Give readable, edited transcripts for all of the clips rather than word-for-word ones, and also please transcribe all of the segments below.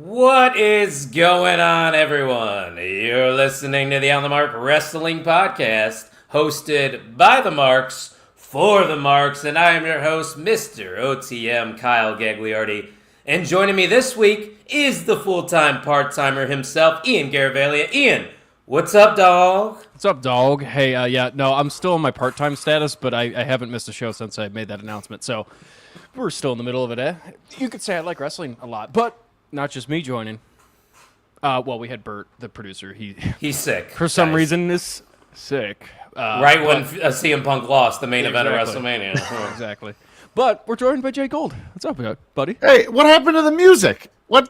What is going on, everyone? You're listening to the On the Mark Wrestling Podcast, hosted by the Marks, for the Marks, and I am your host, Mr. OTM, Kyle Gagliardi. And joining me this week is the full-time part-timer himself, Ian Garavalia. Ian, what's up, dog? What's up, dog? Hey, I'm still in my part-time status, but I haven't missed a show since I made that announcement, so we're still in the middle of it, eh? You could say I like wrestling a lot, but not just me joining. Well, we had Bert, the producer. He's sick. For some reason, is sick. When CM Punk lost the main event of WrestleMania. Exactly. But we're joined by Jay Gold. What's up, buddy? Hey, what happened to the music? I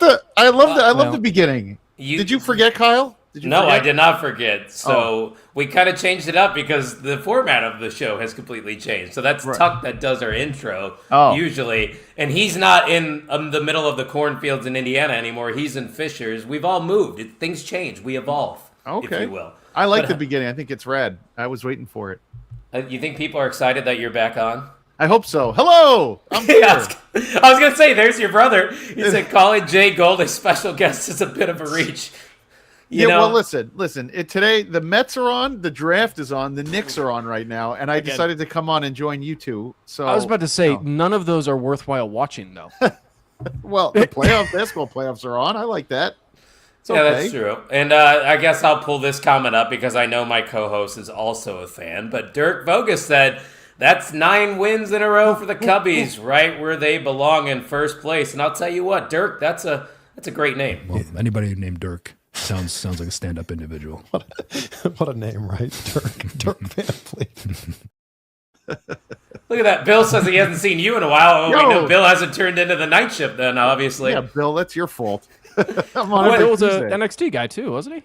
love the beginning. Did you forget, Kyle? I did not forget. So we kind of changed it up because the format of the show has completely changed. So that's right. Tuck that does our intro usually. And he's not in the middle of the cornfields in Indiana anymore. He's in Fishers. We've all moved. Things change. We evolve, if you will. I like the beginning. I think it's rad. I was waiting for it. You think people are excited that you're back on? I hope so. Hello! I'm here. I was going to say, there's your brother. He said calling Jay Gold a special guest is a bit of a reach. Well, listen. Today, the Mets are on, the draft is on, the Knicks are on right now, and I decided to come on and join you two. So I was about to say, none of those are worthwhile watching, though. Well, the basketball playoffs are on. I like that. Yeah, that's true. And I guess I'll pull this comment up because I know my co-host is also a fan. But Dirk Vogus said, that's 9 wins in a row for the Cubbies, right where they belong in first place. And I'll tell you what, Dirk, that's a great name. Well, anybody named Dirk sounds like a stand-up individual. What a name, right? Dirk Van Fleet. Look at that. Bill says he hasn't seen you in a while. Oh, wait, no, Bill hasn't turned into the night shift then, obviously. Yeah, Bill, that's your fault. I'm on Bill was an NXT guy too, wasn't he?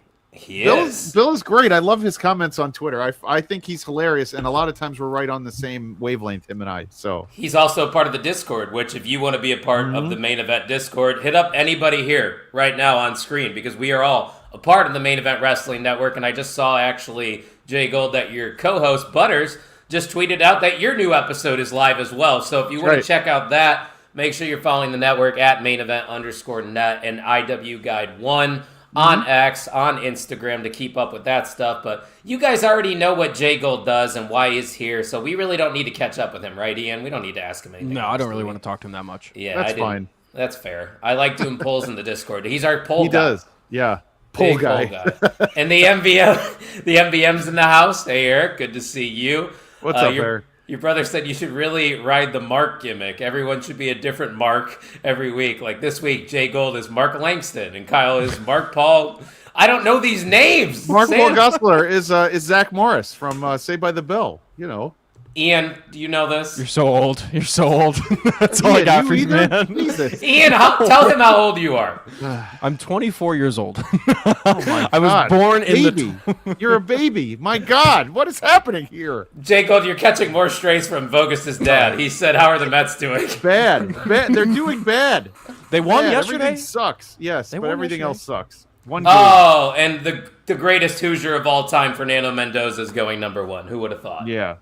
Bill is great. I love his comments on Twitter. I think he's hilarious, and a lot of times we're right on the same wavelength, him and I. So he's also part of the Discord, which if you want to be a part of the Main Event Discord, hit up anybody here right now on screen because we are all a part of the Main Event Wrestling Network. And I just saw actually Jay Gold that your co-host Butters just tweeted out that your new episode is live as well. So if you want to check out that, make sure you're following the network at mainevent_net and IW Guide 1. On X, on Instagram to keep up with that stuff. But you guys already know what Jay Gold does and why he's here, so we really don't need to catch up with him, right, Ian? We don't need to ask him anything. No, I don't really want to talk to him that much. Yeah, that's fine. That's fair. I like doing polls in the Discord. He's our poll guy. He does, yeah. Poll guy. And the MVM's in the house. Hey, Eric, good to see you. What's up, Eric? Your brother said you should really ride the Mark gimmick. Everyone should be a different Mark every week. Like this week, Jay Gold is Mark Langston, and Kyle is Mark Paul. I don't know these names. Mark Paul Gosselaar is Zach Morris from Saved by the Bell. You know. Ian, do you know this? You're so old. That's all I got for you, man. Ian, tell him how old you are. I'm 24 years old. Oh my God. I was born in the... You're a baby. My God, what is happening here? Jay Gold, you're catching more strays from Vogus' dad. He said, how are the Mets doing? Bad. They're doing bad. They won yesterday? Everything sucks. Yes, but everything else sucks. One game. Oh, and the greatest Hoosier of all time, Fernando Mendoza, is going number 1. Who would have thought? Yeah.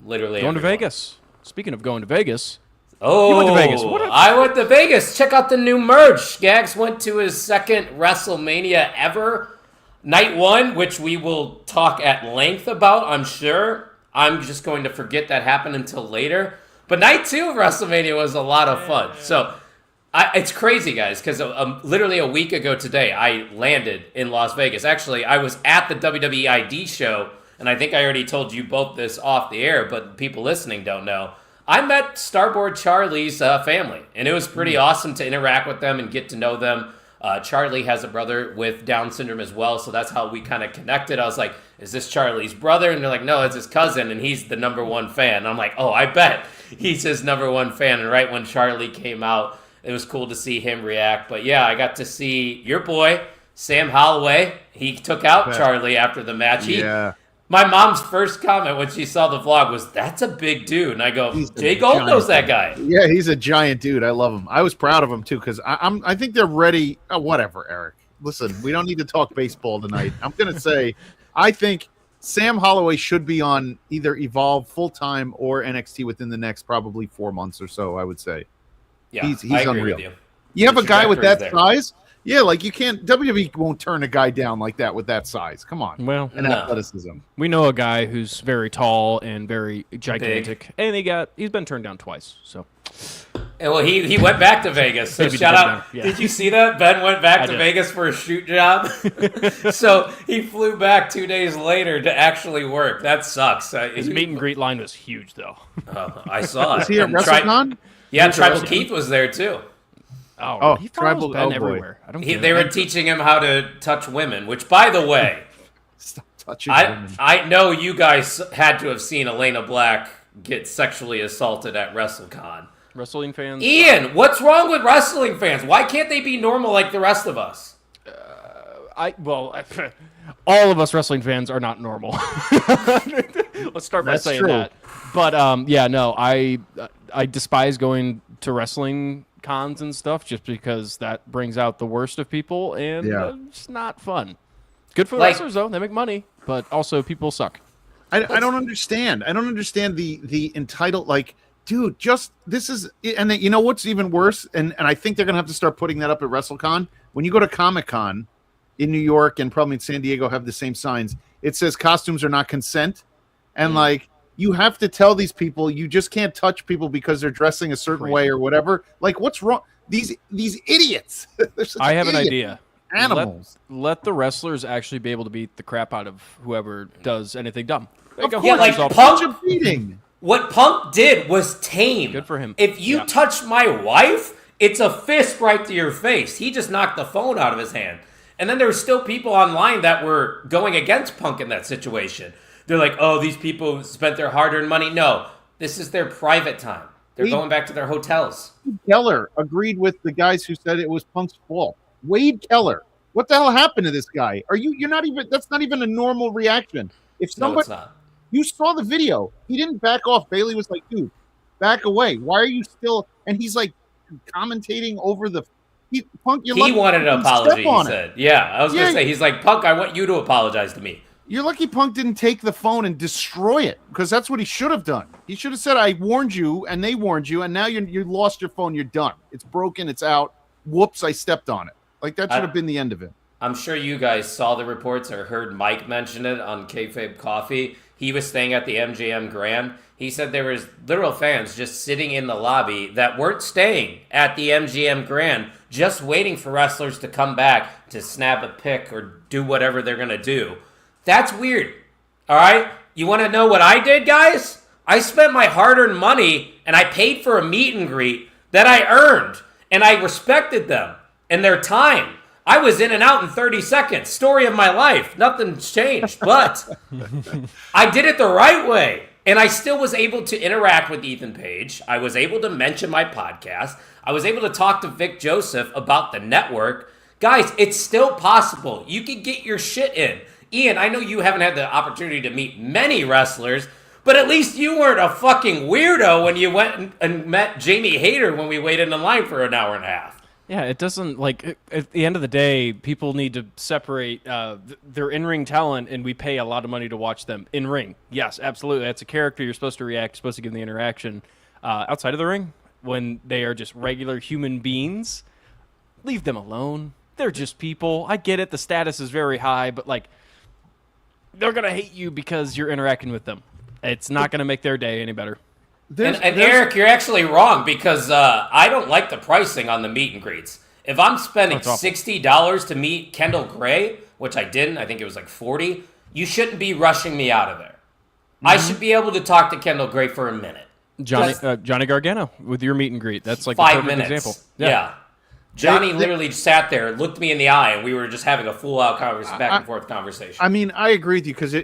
Literally going to Vegas. Speaking of going to Vegas. Oh, you went to Vegas. I went to Vegas. Check out the new merch. Gags went to his second WrestleMania ever. Night 1, which we will talk at length about, I'm sure. I'm just going to forget that happened until later. But night 2 of WrestleMania was a lot of fun. So it's crazy, guys, because literally a week ago today, I landed in Las Vegas. Actually, I was at the WWE ID show, and I think I already told you both this off the air, but people listening don't know. I met Starboard Charlie's family, and it was pretty awesome to interact with them and get to know them. Charlie has a brother with Down syndrome as well, so that's how we kind of connected. I was like, is this Charlie's brother? And they're like, no, it's his cousin, and he's the number 1 fan. And I'm like, oh, I bet he's his number 1 fan. And right when Charlie came out, it was cool to see him react. But yeah, I got to see your boy Sam Holloway. He took out Charlie after the match. My mom's first comment when she saw the vlog was, "That's a big dude," and I go, "Jay Gold knows that guy." Yeah, he's a giant dude. I love him. I was proud of him too because I think they're ready. Whatever, Eric. Listen, we don't need to talk baseball tonight. I'm gonna say, I think Sam Holloway should be on either Evolve full time or NXT within the next probably 4 months or so. I would say. Yeah, he's I agree unreal. with you. You have a guy with that there. size. Yeah, like you can't. WWE won't turn a guy down like that with that size. Come on. Well, and athleticism. We know a guy who's very tall and very gigantic, and he's been turned down twice. So, well, he went back to Vegas. So shout out. Yeah. Did you see that? Ben went back to Vegas for a shoot job. So he flew back 2 days later to actually work. That sucks. His meet and greet line was huge, though. I saw it. Was he at WrestleCon? Yeah, Tribal Keith was there too. Oh, he Tribal Ben everywhere. I don't. They were teaching him how to touch women. Which, by the way, stop touching women. I know you guys had to have seen Elena Black get sexually assaulted at WrestleCon. Wrestling fans. Ian, what's wrong with wrestling fans? Why can't they be normal like the rest of us? All of us wrestling fans are not normal. Let's start by saying that. But I despise going to wrestling cons and stuff just because that brings out the worst of people, and it's not fun. Good for wrestlers though; they make money, but also people suck. I don't understand. I don't understand the entitled dude. Just this is, and you know what's even worse, and I think they're gonna have to start putting that up at WrestleCon. When you go to Comic-Con in New York and probably in San Diego, have the same signs. It says costumes are not consent, and you have to tell these people you just can't touch people because they're dressing a certain way or whatever. Like, what's wrong? These idiots. I have an idea. Animals. Let the wrestlers actually be able to beat the crap out of whoever does anything dumb. Punk. What Punk did was tame. Good for him. If you touch my wife, it's a fist right to your face. He just knocked the phone out of his hand. And then there were still people online that were going against Punk in that situation. They're like, oh, these people spent their hard-earned money. No, this is their private time. They're going back to their hotels. Keller agreed with the guys who said it was Punk's fault. Wade Keller. What the hell happened to this guy? You're not even, that's not even a normal reaction. If somebody, no, it's not. You saw the video. He didn't back off. Bailey was like, dude, back away. Why are you still, and he's like commentating over the, Punk, he wanted an apology, he said. Yeah, I was going to say, he's like, Punk, I want you to apologize to me. You're lucky Punk didn't take the phone and destroy it, because that's what he should have done. He should have said, I warned you, and they warned you, and now you lost your phone. You're done. It's broken. It's out. Whoops, I stepped on it. That should have been the end of it. I'm sure you guys saw the reports or heard Mike mention it on Kayfabe Coffee. He was staying at the MGM Grand. He said there was literal fans just sitting in the lobby that weren't staying at the MGM Grand, just waiting for wrestlers to come back to snap a pic or do whatever they're going to do. That's weird. All right? You want to know what I did, guys? I spent my hard-earned money and I paid for a meet and greet that I earned, and I respected them and their time. I was in and out in 30 seconds. Story of my life. Nothing's changed, but I did it the right way. And I still was able to interact with Ethan Page. I was able to mention my podcast. I was able to talk to Vic Joseph about the network. Guys, it's still possible. You can get your shit in. Ian, I know you haven't had the opportunity to meet many wrestlers, but at least you weren't a fucking weirdo when you went and met Jamie Hayter when we waited in line for an hour and a half. Yeah, it doesn't, at the end of the day, people need to separate their in-ring talent, and we pay a lot of money to watch them in-ring. Yes, absolutely. That's a character. You're supposed to react. You're supposed to give them the interaction. Outside of the ring, when they are just regular human beings, leave them alone. They're just people. I get it. The status is very high, but, they're going to hate you because you're interacting with them. It's not going to make their day any better. And Eric, you're actually wrong because I don't like the pricing on the meet and greets. If I'm spending $60 to meet Kendall Gray, which I didn't, I think it was $40, you shouldn't be rushing me out of there. Mm-hmm. I should be able to talk to Kendall Gray for a minute. Johnny Gargano with your meet and greet. That's 5 minutes. Example. Yeah. Johnny literally sat there, looked me in the eye, and we were just having a full-out back and forth conversation. I mean, I agree with you because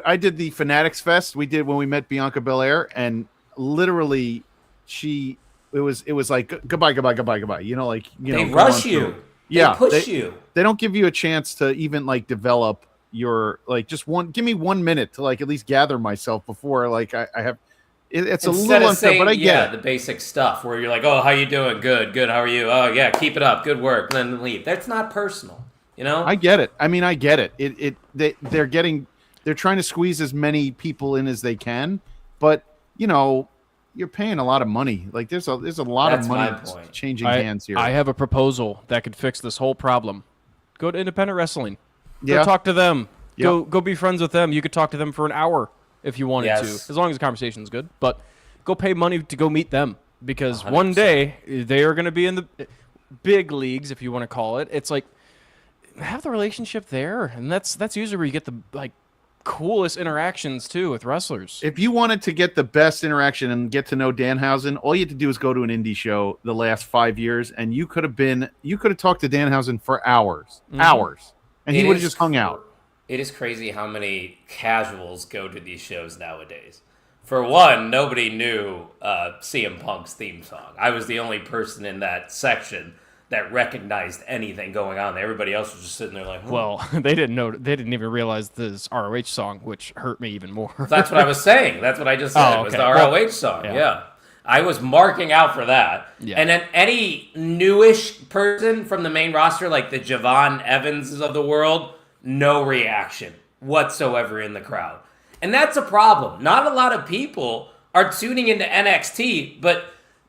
I did the Fanatics Fest we did when we met Bianca Belair, and literally she it was like goodbye. You know, like They go rush on you. through. Yeah, They push you. They don't give you a chance to even like develop your like just give me 1 minute to like at least gather myself before like I have. It's Instead a little of unfair, saying, but I get the it. basic stuff where you're like, oh, how you doing? Good. How are you? Oh, yeah, keep it up. Good work. Then leave. That's not personal, you know? I get it. I mean, I get it. They're trying to squeeze as many people in as they can, but you know, you're paying a lot of money. Like there's a lot That's of money my point. changing hands here. I have a proposal that could fix this whole problem. Go to independent wrestling. Go Yeah. talk to them. Yep. Go be friends with them. You could talk to them for an hour if you wanted to, Yes. as long as the conversation's good. But go pay money to go meet them because 100%. one day they are going to be in the big leagues, if you want to call it. It's like have the relationship there, and that's usually where you get the like coolest interactions too with wrestlers. If you wanted to get the best interaction and get to know Danhausen, all you had to do is go to an indie show the last 5 years, and you could have talked to Danhausen for hours, and he It would have is just hung out. It is crazy how many casuals go to these shows nowadays. For one, nobody knew CM Punk's theme song. I was the only person in that section that recognized anything going on. Everybody else was just sitting there like, Well, they didn't know. They didn't even realize this ROH song, which hurt me even more. That's what I was saying. That's what I just said. Oh, It was okay. the ROH song. yeah. Yeah. I was marking out for that. Yeah. And then any newish person from the main roster, like the Javon Evanses of the world, no reaction whatsoever in the crowd. And that's a problem. Not a lot of people are tuning into NXT, but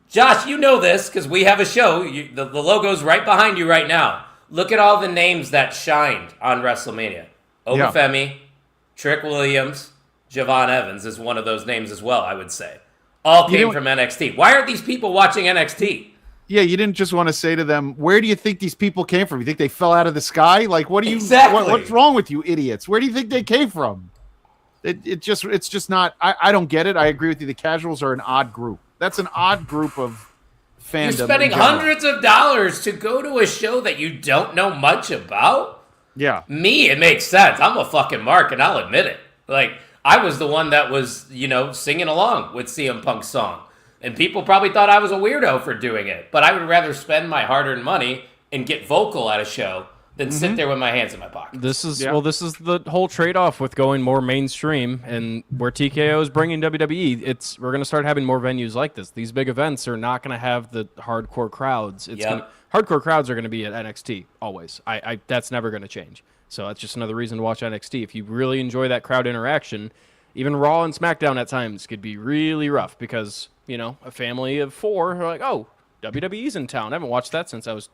Josh, you know this because we have a show. The logo's right behind you right now. Look at all the names that shined on WrestleMania. Obafemi, Trick Williams, Javon Evans is one of those names as well, I would say. All came from NXT. Why aren't these people watching NXT? Yeah, you didn't just want to say to them, "Where do you think these people came from? You think they fell out of the sky? Like, what do you? Exactly. What's wrong with you, idiots? Where do you think they came from?" It's just not. I don't get it. I agree with you. The casuals are an odd group. That's an odd group of fandom. You're spending in general. hundreds of dollars to go to a show that you don't know much about? Yeah. Me, it makes sense. I'm a fucking mark, and I'll admit it. Like, I was the one that was, singing along with CM Punk's song. And people probably thought I was a weirdo for doing it. But I would rather spend my hard-earned money and get vocal at a show than sit there with my hands in my pocket. This is the whole trade-off with going more mainstream, and where TKO is bringing WWE. We're going to start having more venues like this. These big events are not going to have the hardcore crowds. Hardcore crowds are going to be at NXT always. That's never going to change. So that's just another reason to watch NXT. If you really enjoy that crowd interaction, even Raw and SmackDown at times could be really rough because a family of four are like, oh, WWE's in town. I haven't watched that since I was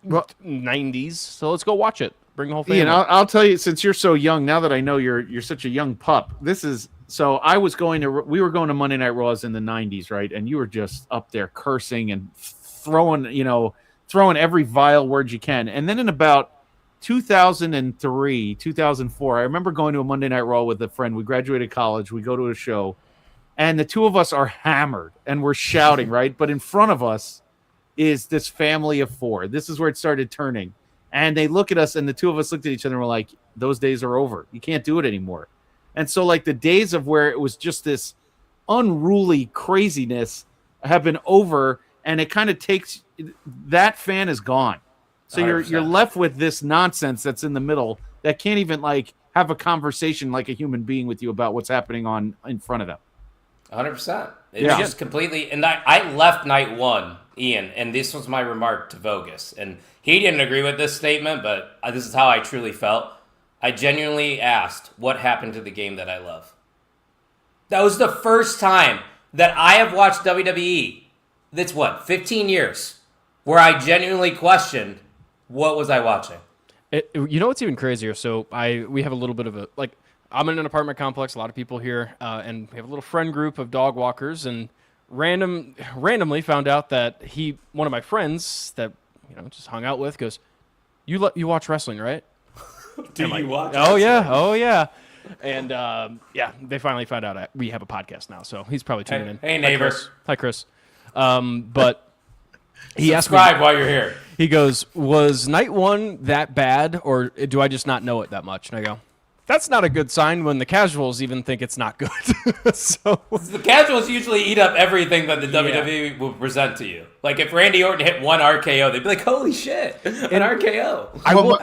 90s, so let's go watch it. Bring the whole family. Ian, I'll tell you, since you're so young, now that I know you're such a young pup, we were going to Monday Night Raws in the 90s, right? And you were just up there cursing and throwing every vile word you can. And then in about 2003, 2004, I remember going to a Monday Night Raw with a friend. We graduated college. We go to a show, and the two of us are hammered, and we're shouting, right? But in front of us is this family of four. This is where it started turning. And they look at us, and the two of us looked at each other and were like, those days are over. You can't do it anymore. And so, like, the days of where it was just this unruly craziness have been over, and it kind of takes – that fan is gone. So you're left with this nonsense that's in the middle that can't even, like, have a conversation like a human being with you about what's happening in front of them. 100%. It's just completely – and I left night one, Ian, and this was my remark to Vogus. And he didn't agree with this statement, but this is how I truly felt. I genuinely asked, what happened to the game that I love? That was the first time that I have watched WWE, that's 15 years, where I genuinely questioned, what was I watching? What's even crazier? So we have a little bit of a, like, I'm in an apartment complex, a lot of people here, and we have a little friend group of dog walkers, and randomly found out that one of my friends that just hung out with goes, you watch wrestling, right? Do you watch Oh wrestling? yeah. And they finally found out we have a podcast now, so he's probably tuning in. Hey neighbor. Hi Chris. But he asked me, subscribe while you're here. he goes, was night one that bad, or do I just not know it that much? And I go, That's not a good sign when the casuals even think it's not good. So The casuals usually eat up everything that the WWE will present to you. Like if Randy Orton hit one RKO, they'd be like, "Holy shit, an RKO!" I Well, want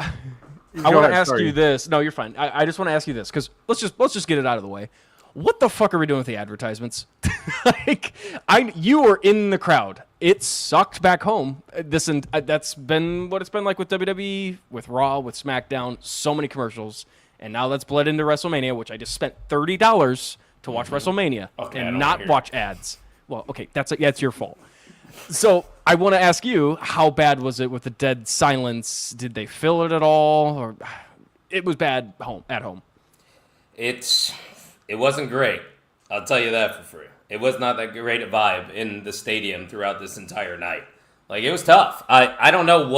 Go to ahead, ask sorry. you this. No, you're fine. I just want to ask you this because let's just get it out of the way. What the fuck are we doing with the advertisements? Like, you were in the crowd. It sucked back home. That's been what it's been like with WWE, with Raw, with SmackDown. So many commercials, and now that's bled into WrestleMania, which I just spent $30 to watch WrestleMania Okay, I don't and wanna not hear watch ads. Well, okay, that's your fault. So I want to ask you, how bad was it with the dead silence? Did they fill it at all, or it was bad at home? It wasn't great. I'll tell you that for free. It was not that great a vibe in the stadium throughout this entire night. Like, it was tough. I don't know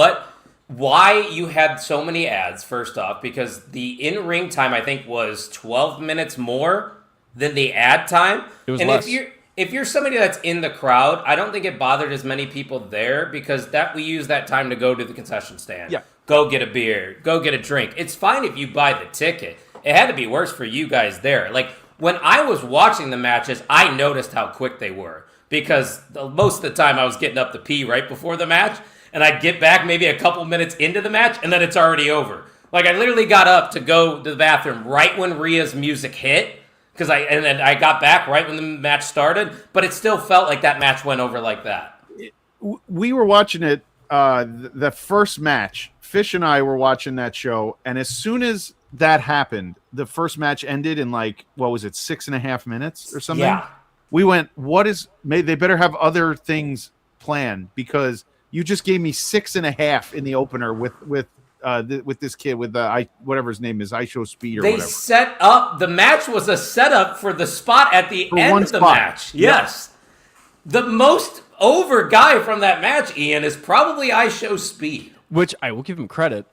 why you had so many ads, first off, because the in-ring time, I think, was 12 minutes more than the ad time. It was and less. if you're somebody that's in the crowd, I don't think it bothered as many people there because we use that time to go to the concession stand. Yeah. Go get a beer. Go get a drink. It's fine if you buy the ticket. It had to be worse for you guys there. Like, when I was watching the matches, I noticed how quick they were because most of the time I was getting up to pee right before the match, and I'd get back maybe a couple minutes into the match, and then it's already over. Like, I literally got up to go to the bathroom right when Rhea's music hit, and then I got back right when the match started, but it still felt like that match went over like that. We were watching it, the first match. Fish and I were watching that show, and as soon as that happened, the first match ended in like, what was it, 6.5 minutes or something? Yeah. We went, they better have other things planned because you just gave me 6.5 in the opener with this kid with whatever his name is, I Show Speed or They whatever. set up, the match was a setup for the spot at the For end one of the spot. match. Yes. The most over guy from that match, Ian, is probably I Show Speed. Which I will give him credit.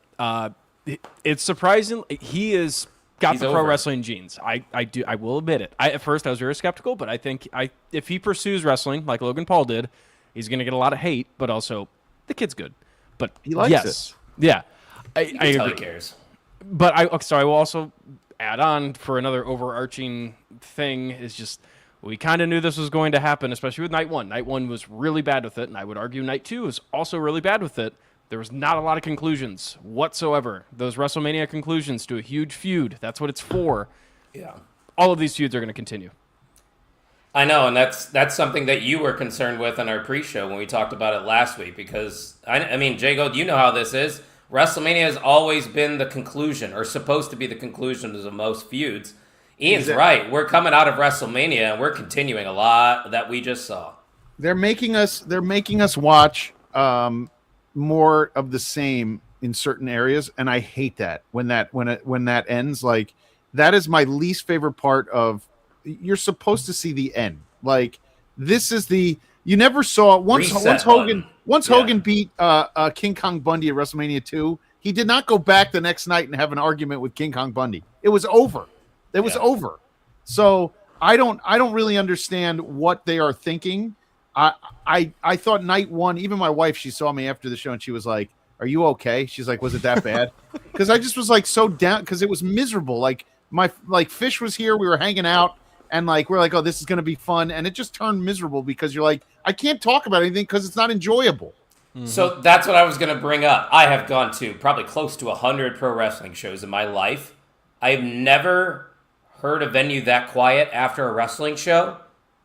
It's surprising. He's got the pro over. wrestling genes. I will admit it. At first I was very skeptical, but I think if he pursues wrestling like Logan Paul did, he's going to get a lot of hate, but also the kid's good. But He likes yes. Yeah. I You can tell he agree. cares. But I will also add on for another overarching thing is just we kind of knew this was going to happen, especially with night one. Night one was really bad with it, and I would argue night two is also really bad with it. There was not a lot of conclusions whatsoever. Those WrestleMania conclusions to a huge feud. That's what it's for. Yeah. All of these feuds are going to continue. I know, and that's something that you were concerned with on our pre-show when we talked about it last week because, I mean, Jago, you know how this is. WrestleMania has always been the conclusion, or supposed to be the conclusion of most feuds. Ian's right. We're coming out of WrestleMania, and we're continuing a lot that we just saw. They're making us watch more of the same in certain areas, and I hate that when that ends. Like, that is my least favorite part of. You're supposed to see the end. Like, this is you never saw once Hogan beat King Kong Bundy at WrestleMania 2. He did not go back the next night and have an argument with King Kong Bundy. It was over. It was over. So I don't really understand what they are thinking. I thought night one, even my wife, she saw me after the show and she was like, "Are you okay?" She's like, "Was it that bad?" Because I just was like so down because it was miserable. Like Fish was here, we were hanging out, and like we're like, "Oh, this is gonna be fun," and it just turned miserable because you're like, I can't talk about anything because it's not enjoyable. Mm-hmm. So that's what I was going to bring up. I have gone to probably close to 100 pro wrestling shows in my life. I've never heard a venue that quiet after a wrestling show,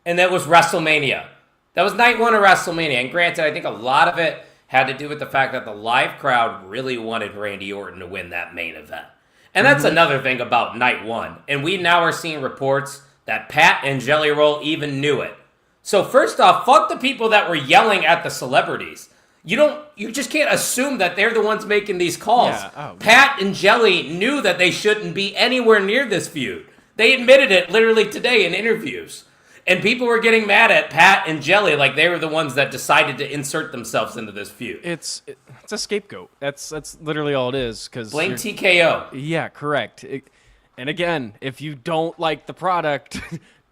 and that was WrestleMania. That was night one of WrestleMania, and granted, I think a lot of it had to do with the fact that the live crowd really wanted Randy Orton to win that main event. And that's another thing about night one. And we now are seeing reports that Pat and Jelly Roll even knew it. So first off, fuck the people that were yelling at the celebrities. You just can't assume that they're the ones making these calls. Yeah. Pat and Jelly knew that they shouldn't be anywhere near this feud. They admitted it literally today in interviews. And people were getting mad at Pat and Jelly like they were the ones that decided to insert themselves into this feud. It's a scapegoat. That's literally all it is. Blame TKO. Yeah, correct. And again, if you don't like the product,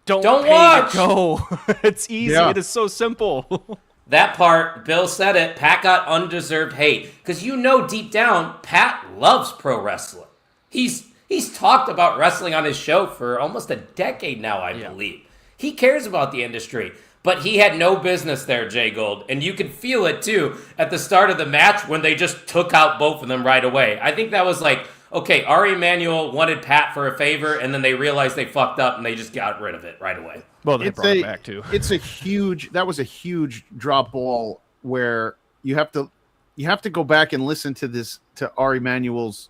don't pay watch. to go. It's easy. Yeah. It is so simple. That part, Bill said it, Pat got undeserved hate. Because you know deep down, Pat loves pro wrestling. He's He's talked about wrestling on his show for almost a decade now, I believe. He cares about the industry. But he had no business there, Jay Gold. And you could feel it, too, at the start of the match when they just took out both of them right away. I think that was like, okay, Ari Emanuel wanted Pat for a favor, and then they realized they fucked up, and they just got rid of it right away. Well, they brought it back, too. That was a huge drop ball where you have to go back and listen to Ari Emanuel's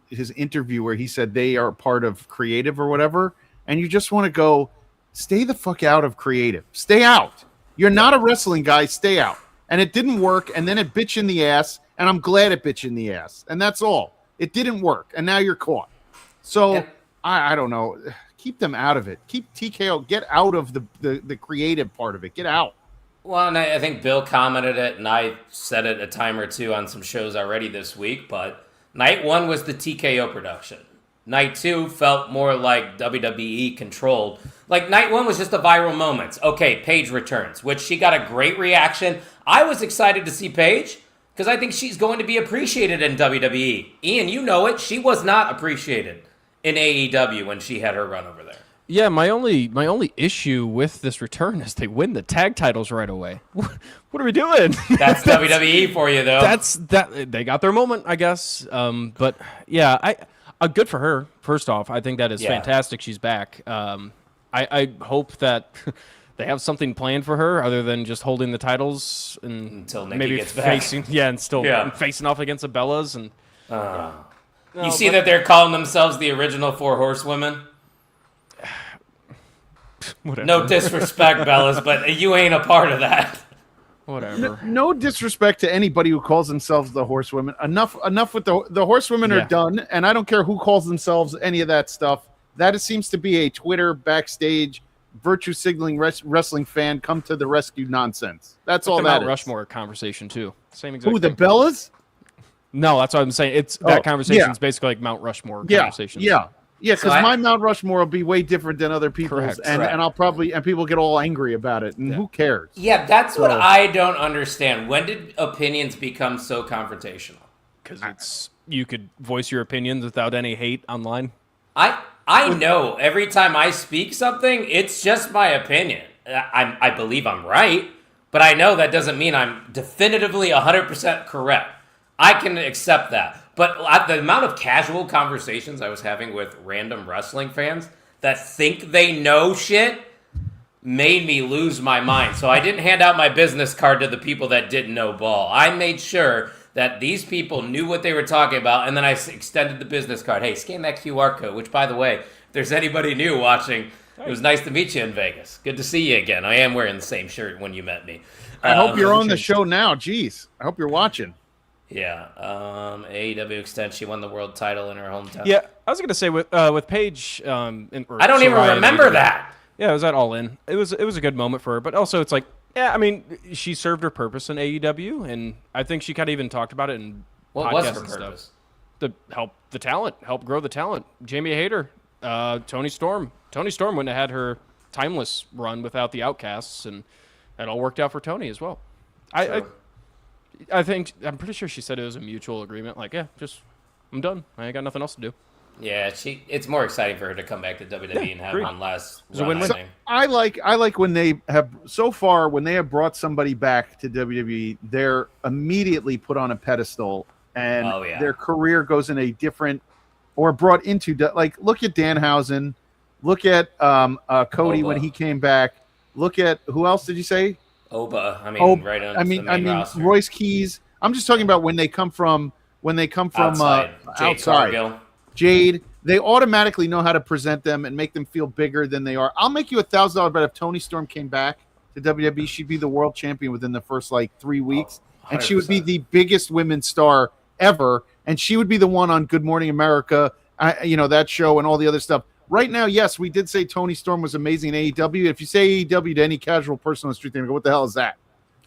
his interview where he said they are part of creative or whatever, and you just want to go, stay the fuck out of creative. Stay out. You're not a wrestling guy. Stay out. And it didn't work, and then it bitch in the ass, and I'm glad it bitch in the ass. And that's all. It didn't work, and now you're caught. So, I don't know. Keep them out of it. Keep TKO. Get out of the creative part of it. Get out. Well, and I think Bill commented it, and I said it a time or two on some shows already this week, but night 1 was the TKO production. Night 2 felt more like WWE controlled. Like, night 1 was just the viral moments. Okay, Paige returns, which she got a great reaction. I was excited to see Paige because I think she's going to be appreciated in WWE. Ian, you know it. She was not appreciated in AEW when she had her run over there. Yeah, my only issue with this return is they win the tag titles right away. What are we doing? That's WWE for you, though. They got their moment, I guess. But yeah, good for her. First off, I think that is fantastic. She's back. I hope that they have something planned for her other than just holding the titles and until Nikki maybe gets back. Facing off against the Bellas and. You see that they're calling themselves the original 4 Horsewomen? Whatever. No disrespect, Bellas, but you ain't a part of that. Whatever. No disrespect to anybody who calls themselves the Horsewomen. Enough with the Horsewomen are done, and I don't care who calls themselves any of that stuff. That seems to be a Twitter backstage virtue signaling wrestling fan come to the rescue nonsense. That's all that Mount is. Rushmore conversation too. Same exact. Who, the thing. Bellas? No, that's what I'm saying. It's that conversation is basically like Mount Rushmore conversations. Yeah, because my Mount Rushmore will be way different than other people's, and I'll probably people get all angry about it, and who cares? Yeah, that's what I don't understand. When did opinions become so confrontational? Because you could voice your opinions without any hate online. I know every time I speak something, it's just my opinion. I believe I'm right, but I know that doesn't mean I'm definitively 100% correct. I can accept that. But the amount of casual conversations I was having with random wrestling fans that think they know shit made me lose my mind. So I didn't hand out my business card to the people that didn't know ball. I made sure that these people knew what they were talking about, and then I extended the business card. Hey, scan that QR code, which, by the way, if there's anybody new watching, it was nice to meet you in Vegas. Good to see you again. I am wearing the same shirt when you met me. I hope you're on the show now. Jeez. I hope you're watching. Yeah. AEW extends. She won the world title in her hometown. Yeah, I was going to say with Paige. I don't even remember that. Yeah, it was at All In. It was a good moment for her, but also it's like, yeah, I mean, she served her purpose in AEW, and I think she kind of even talked about it in what was podcasts her and purpose? stuff. To help the talent, help grow the talent. Jamie Hayter, Tony Storm. Tony Storm wouldn't have had her timeless run without the Outcasts, and that all worked out for Tony as well. I think I'm pretty sure she said it was a mutual agreement. Like, yeah, I'm done. I ain't got nothing else to do. Yeah, it's more exciting for her to come back to WWE and have one last a run. win-win. So I like when they have when they have brought somebody back to WWE, they're immediately put on a pedestal, and their career goes in a different or brought into like look at Danhausen, look at Cody Oba. when he came back. Look at who else did you say? Oba. Right on. the main roster. Royce Keys. I'm just talking about when they come from outside. Jade Cargill. Jade, they automatically know how to present them and make them feel bigger than they are. I'll make you $1,000 bet if Tony Storm came back to WWE, she'd be the world champion within the first 3 weeks, and she would be the biggest women's star ever, and she would be the one on Good Morning America, that show and all the other stuff. Right now, yes, we did say Tony Storm was amazing in AEW. If you say AEW to any casual person on the street, they go, "What the hell is that?"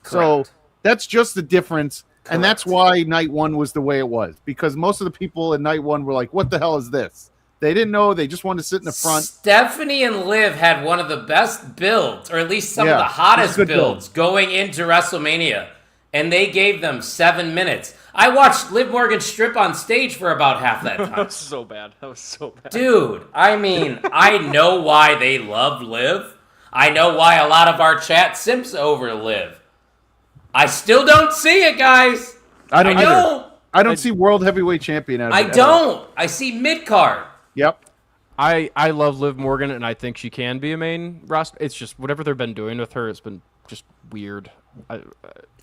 Correct. So that's just the difference. Correct. And that's why night 1 was the way it was, because most of the people in night 1 were like, what the hell is this? They didn't know. They just wanted to sit in the front. Stephanie and Liv had one of the best builds, or at least some of the hottest builds going into WrestleMania, and they gave them 7 minutes. I watched Liv Morgan strip on stage for about half that That time. was so bad. That was so bad. Dude, I mean, I know why they love Liv. I know why a lot of our chat simps over Liv. I still don't see it, guys. I don't. I either. don't. I don't see world heavyweight champion out of I it at all. don't. I see mid-card. Yep. I love Liv Morgan, and I think she can be a main roster. It's just whatever they've been doing with her, it's been just weird.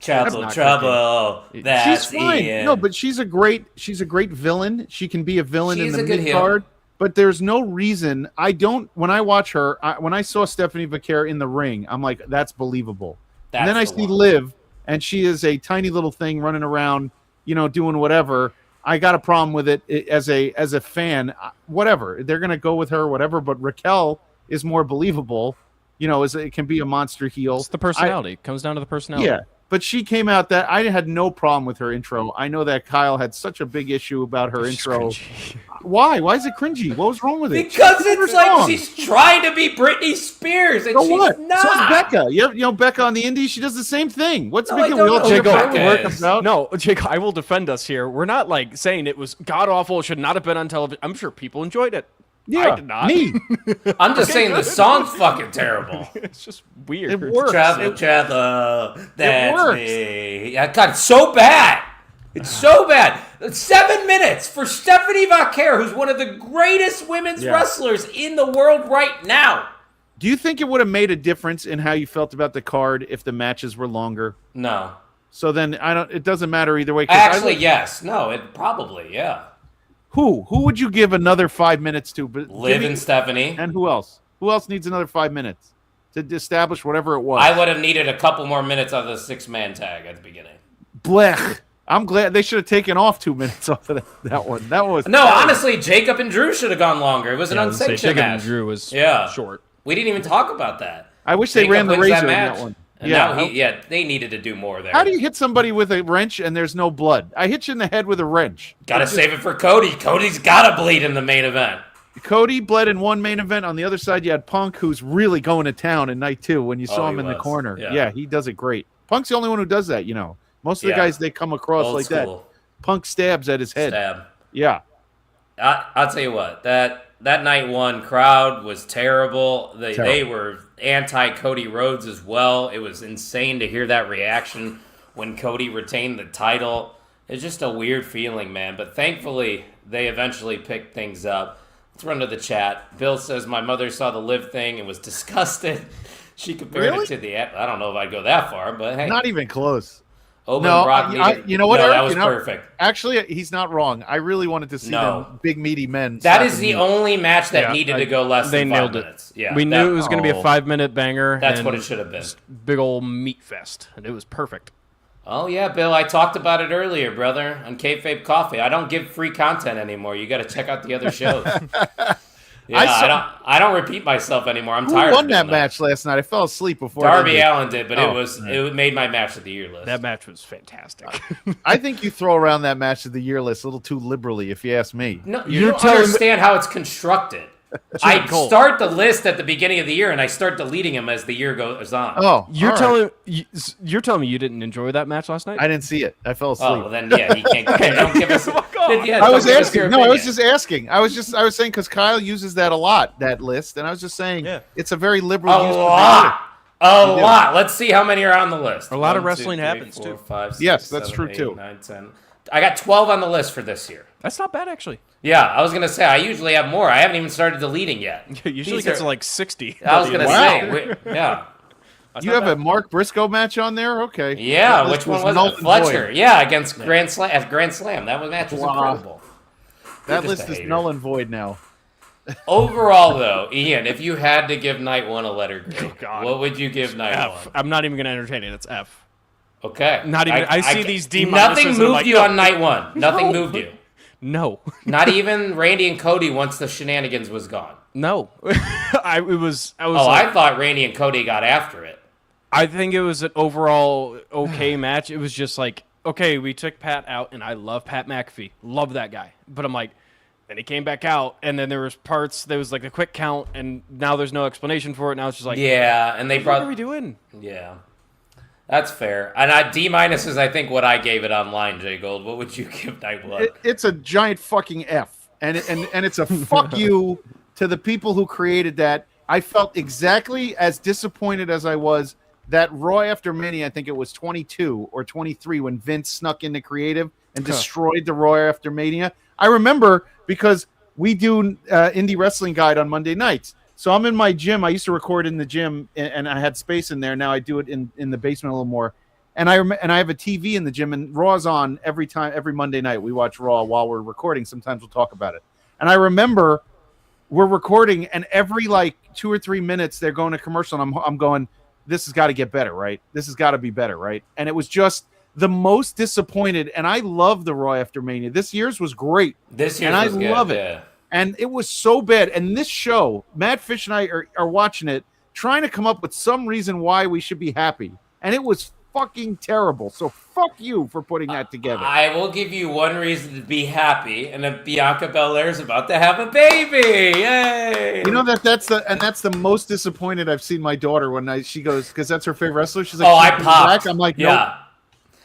Trouble. not That's She's fine. Ian. No, but she's a great villain. She can be a villain She's in a the good mid heel. card. But there's no reason when I watch her, when I saw Stephanie Vaquer in the ring, I'm like, that's believable. And then I That's the see one. Liv, and she is a tiny little thing running around, doing whatever. I got a problem with it as a fan. Whatever, they're gonna go with her, whatever. But Raquel is more believable. It can be a monster heel. It's the personality. It comes down to the personality. Yeah, but she came out that I had no problem with her intro. I know that Kyle had such a big issue about her It's intro. cringy. Why? Why is it cringy? What was wrong with it? Because She did her it's like song. she's trying to be Britney Spears, and So she's what? not. So is Becca. You know Becca on the Indies. She does the same thing. What's No, the big I deal? We don't all know check who out Becca what it is. comes out. No, Jake, I will defend us here. We're not like saying it was god awful. It should not have been on television. I'm sure people enjoyed it. Yeah, I did not. me. I'm just saying the song's fucking terrible. It's just weird. It works. Travel, that's works. me. God, it's so bad. It's so bad. 7 minutes for Stephanie Vaquer, who's one of the greatest women's Yeah. wrestlers in the world right now. Do you think it would have made a difference in how you felt about the card if the matches were longer? No. So then it doesn't matter either way. 'cause Actually, yes. No, it probably, yeah. who would you give another 5 minutes to? But Liv give me- and Stephanie. and who else? Who else needs another 5 minutes to establish whatever it was? I would have needed a couple more minutes of the 6-man tag at the beginning. Blech. I'm glad they should have taken off 2 minutes off of that one. That was No, honestly, Jacob and Drew should have gone longer. It was an Yeah, I was gonna say, unsanctioned Jacob and match. Drew was Yeah. short. We didn't even talk about that. I wish they Jacob ran the wins razor in match, that one. And Yeah. now they needed to do more there. How do you hit somebody with a wrench and there's no blood? I hit you in the head with a wrench. Gotta save it for Cody. Cody's gotta bleed in the main event. Cody bled in one main event. On the other side, you had Punk, who's really going to town in night 2 when you saw him he in the was. corner. Yeah. Yeah, he does it great. Punk's the only one who does that, Most of the Yeah. guys, they come across Old like that. school. Punk stabs at his head. Stab. Yeah. I'll tell you what, that night one crowd was terrible. They Terrible. were anti Cody Rhodes as well. It was insane to hear that reaction when Cody retained the title. It's just a weird feeling, man. But thankfully, they eventually picked things up. Let's run to the chat. Bill says, my mother saw the Liv thing and was disgusted. She compared Really? it to the... I don't know if I'd go that far, but hey. Not even close. Oben No, Brock you know what, No, Eric? that was You know- perfect. Actually, he's not wrong. I really wanted to see No. them big, meaty men. That is slapping the meat. only match that Yeah, needed to go less They than 5 nailed it. minutes. Yeah, we knew it was going to be a oh. 5-minute banger. That's and what it should have been. Big old meat fest, and it was perfect. Oh yeah, Bill, I talked about it earlier, brother, on Kayfabe Coffee. I don't give free content anymore. You got to check out the other shows. Yeah, I don't repeat myself anymore. I'm Who tired. won of that doing match last night? I fell asleep before. it Darby ended. Allin did, but Oh, it made my match of the year list. That match was fantastic. I think you throw around that match of the year list a little too liberally, if you ask me. No, You're you don't telling me- understand how it's constructed. I Cole. start the list at the beginning of the year, and I start deleting them as the year goes on. Oh, You're all right. you're telling me you didn't enjoy that match last night? I didn't see it. I fell asleep. Oh, well, then yeah, you can't. Don't give us. Yeah, I was don't give us your asking. No, I was opinion. just asking. I was saying because Kyle uses that a lot, that list, and I was just saying it's a very liberal A use. lot. A You do. lot. Let's see how many are on the list. A lot of 1, 2, wrestling 3, happens, 4, too. 5, 6, Yes, that's 7, true, 8, too. 9, 10. I got 12 on the list for this year. That's not bad, actually. Yeah, I was gonna say I usually have more. I haven't even started deleting yet. Usually These gets are- to like 60. I was gonna Wow. say, yeah, You have a Mark Briscoe match on there? Okay. yeah. That list Which one was null it? and Fletcher. void. Yeah, against Grand Slam. At Grand Slam, that match was Wow. incredible. That You're just list a is hater. null and void now. Overall, though, Ian, if you had to give night one a letter grade, God. what would you give night F. one? I'm not even going to entertain it. It's F. Okay. Not even- I see these D Nothing minuses and I'm moved like, you no. on night one. Nothing No. moved you. No. Not even Randy and Cody once the shenanigans was gone. No. I was Oh, like, I thought Randy and Cody got after it. I think it was an overall okay match. It was just like, okay, we took Pat out, and I love Pat McAfee. Love that guy. But I'm like, then he came back out, and then there was parts, there was like a quick count, and now there's no explanation for it. Now it's just like, Yeah, and they what are brought. we doing? Yeah. That's fair. And D- is, I think, what I gave it online, J Gold. What would you give night one? It's a giant fucking F, and it's a fuck you to the people who created that. I felt exactly as disappointed as I was that Raw after Mania. I think it was 22 or 23 when Vince snuck into creative and destroyed the Raw after Mania. I remember because we do Indie Wrestling Guide on Monday nights. So I'm in my gym. I used to record in the gym, and I had space in there. Now I do it in the basement a little more. And I have a TV in the gym, and Raw's on every Monday night. We watch Raw while we're recording. Sometimes we'll talk about it. And I remember we're recording, and every like 2 or 3 minutes they're going to commercial, and I'm going, this has got to get better, right? This has got to be better, right? And it was just the most disappointed. And I love the Raw after Mania. This year's was great. This year's and was I good, love it. Yeah. And it was so bad. And this show, Matt Fish and I are watching it, trying to come up with some reason why we should be happy. And it was fucking terrible. So fuck you for putting that together. I will give you one reason to be happy, and that Bianca Belair is about to have a baby. Yay! You know that's the most disappointed I've seen my daughter when she goes, because that's her favorite wrestler. She's like, oh, I popped. Back. I'm like, yeah. nope.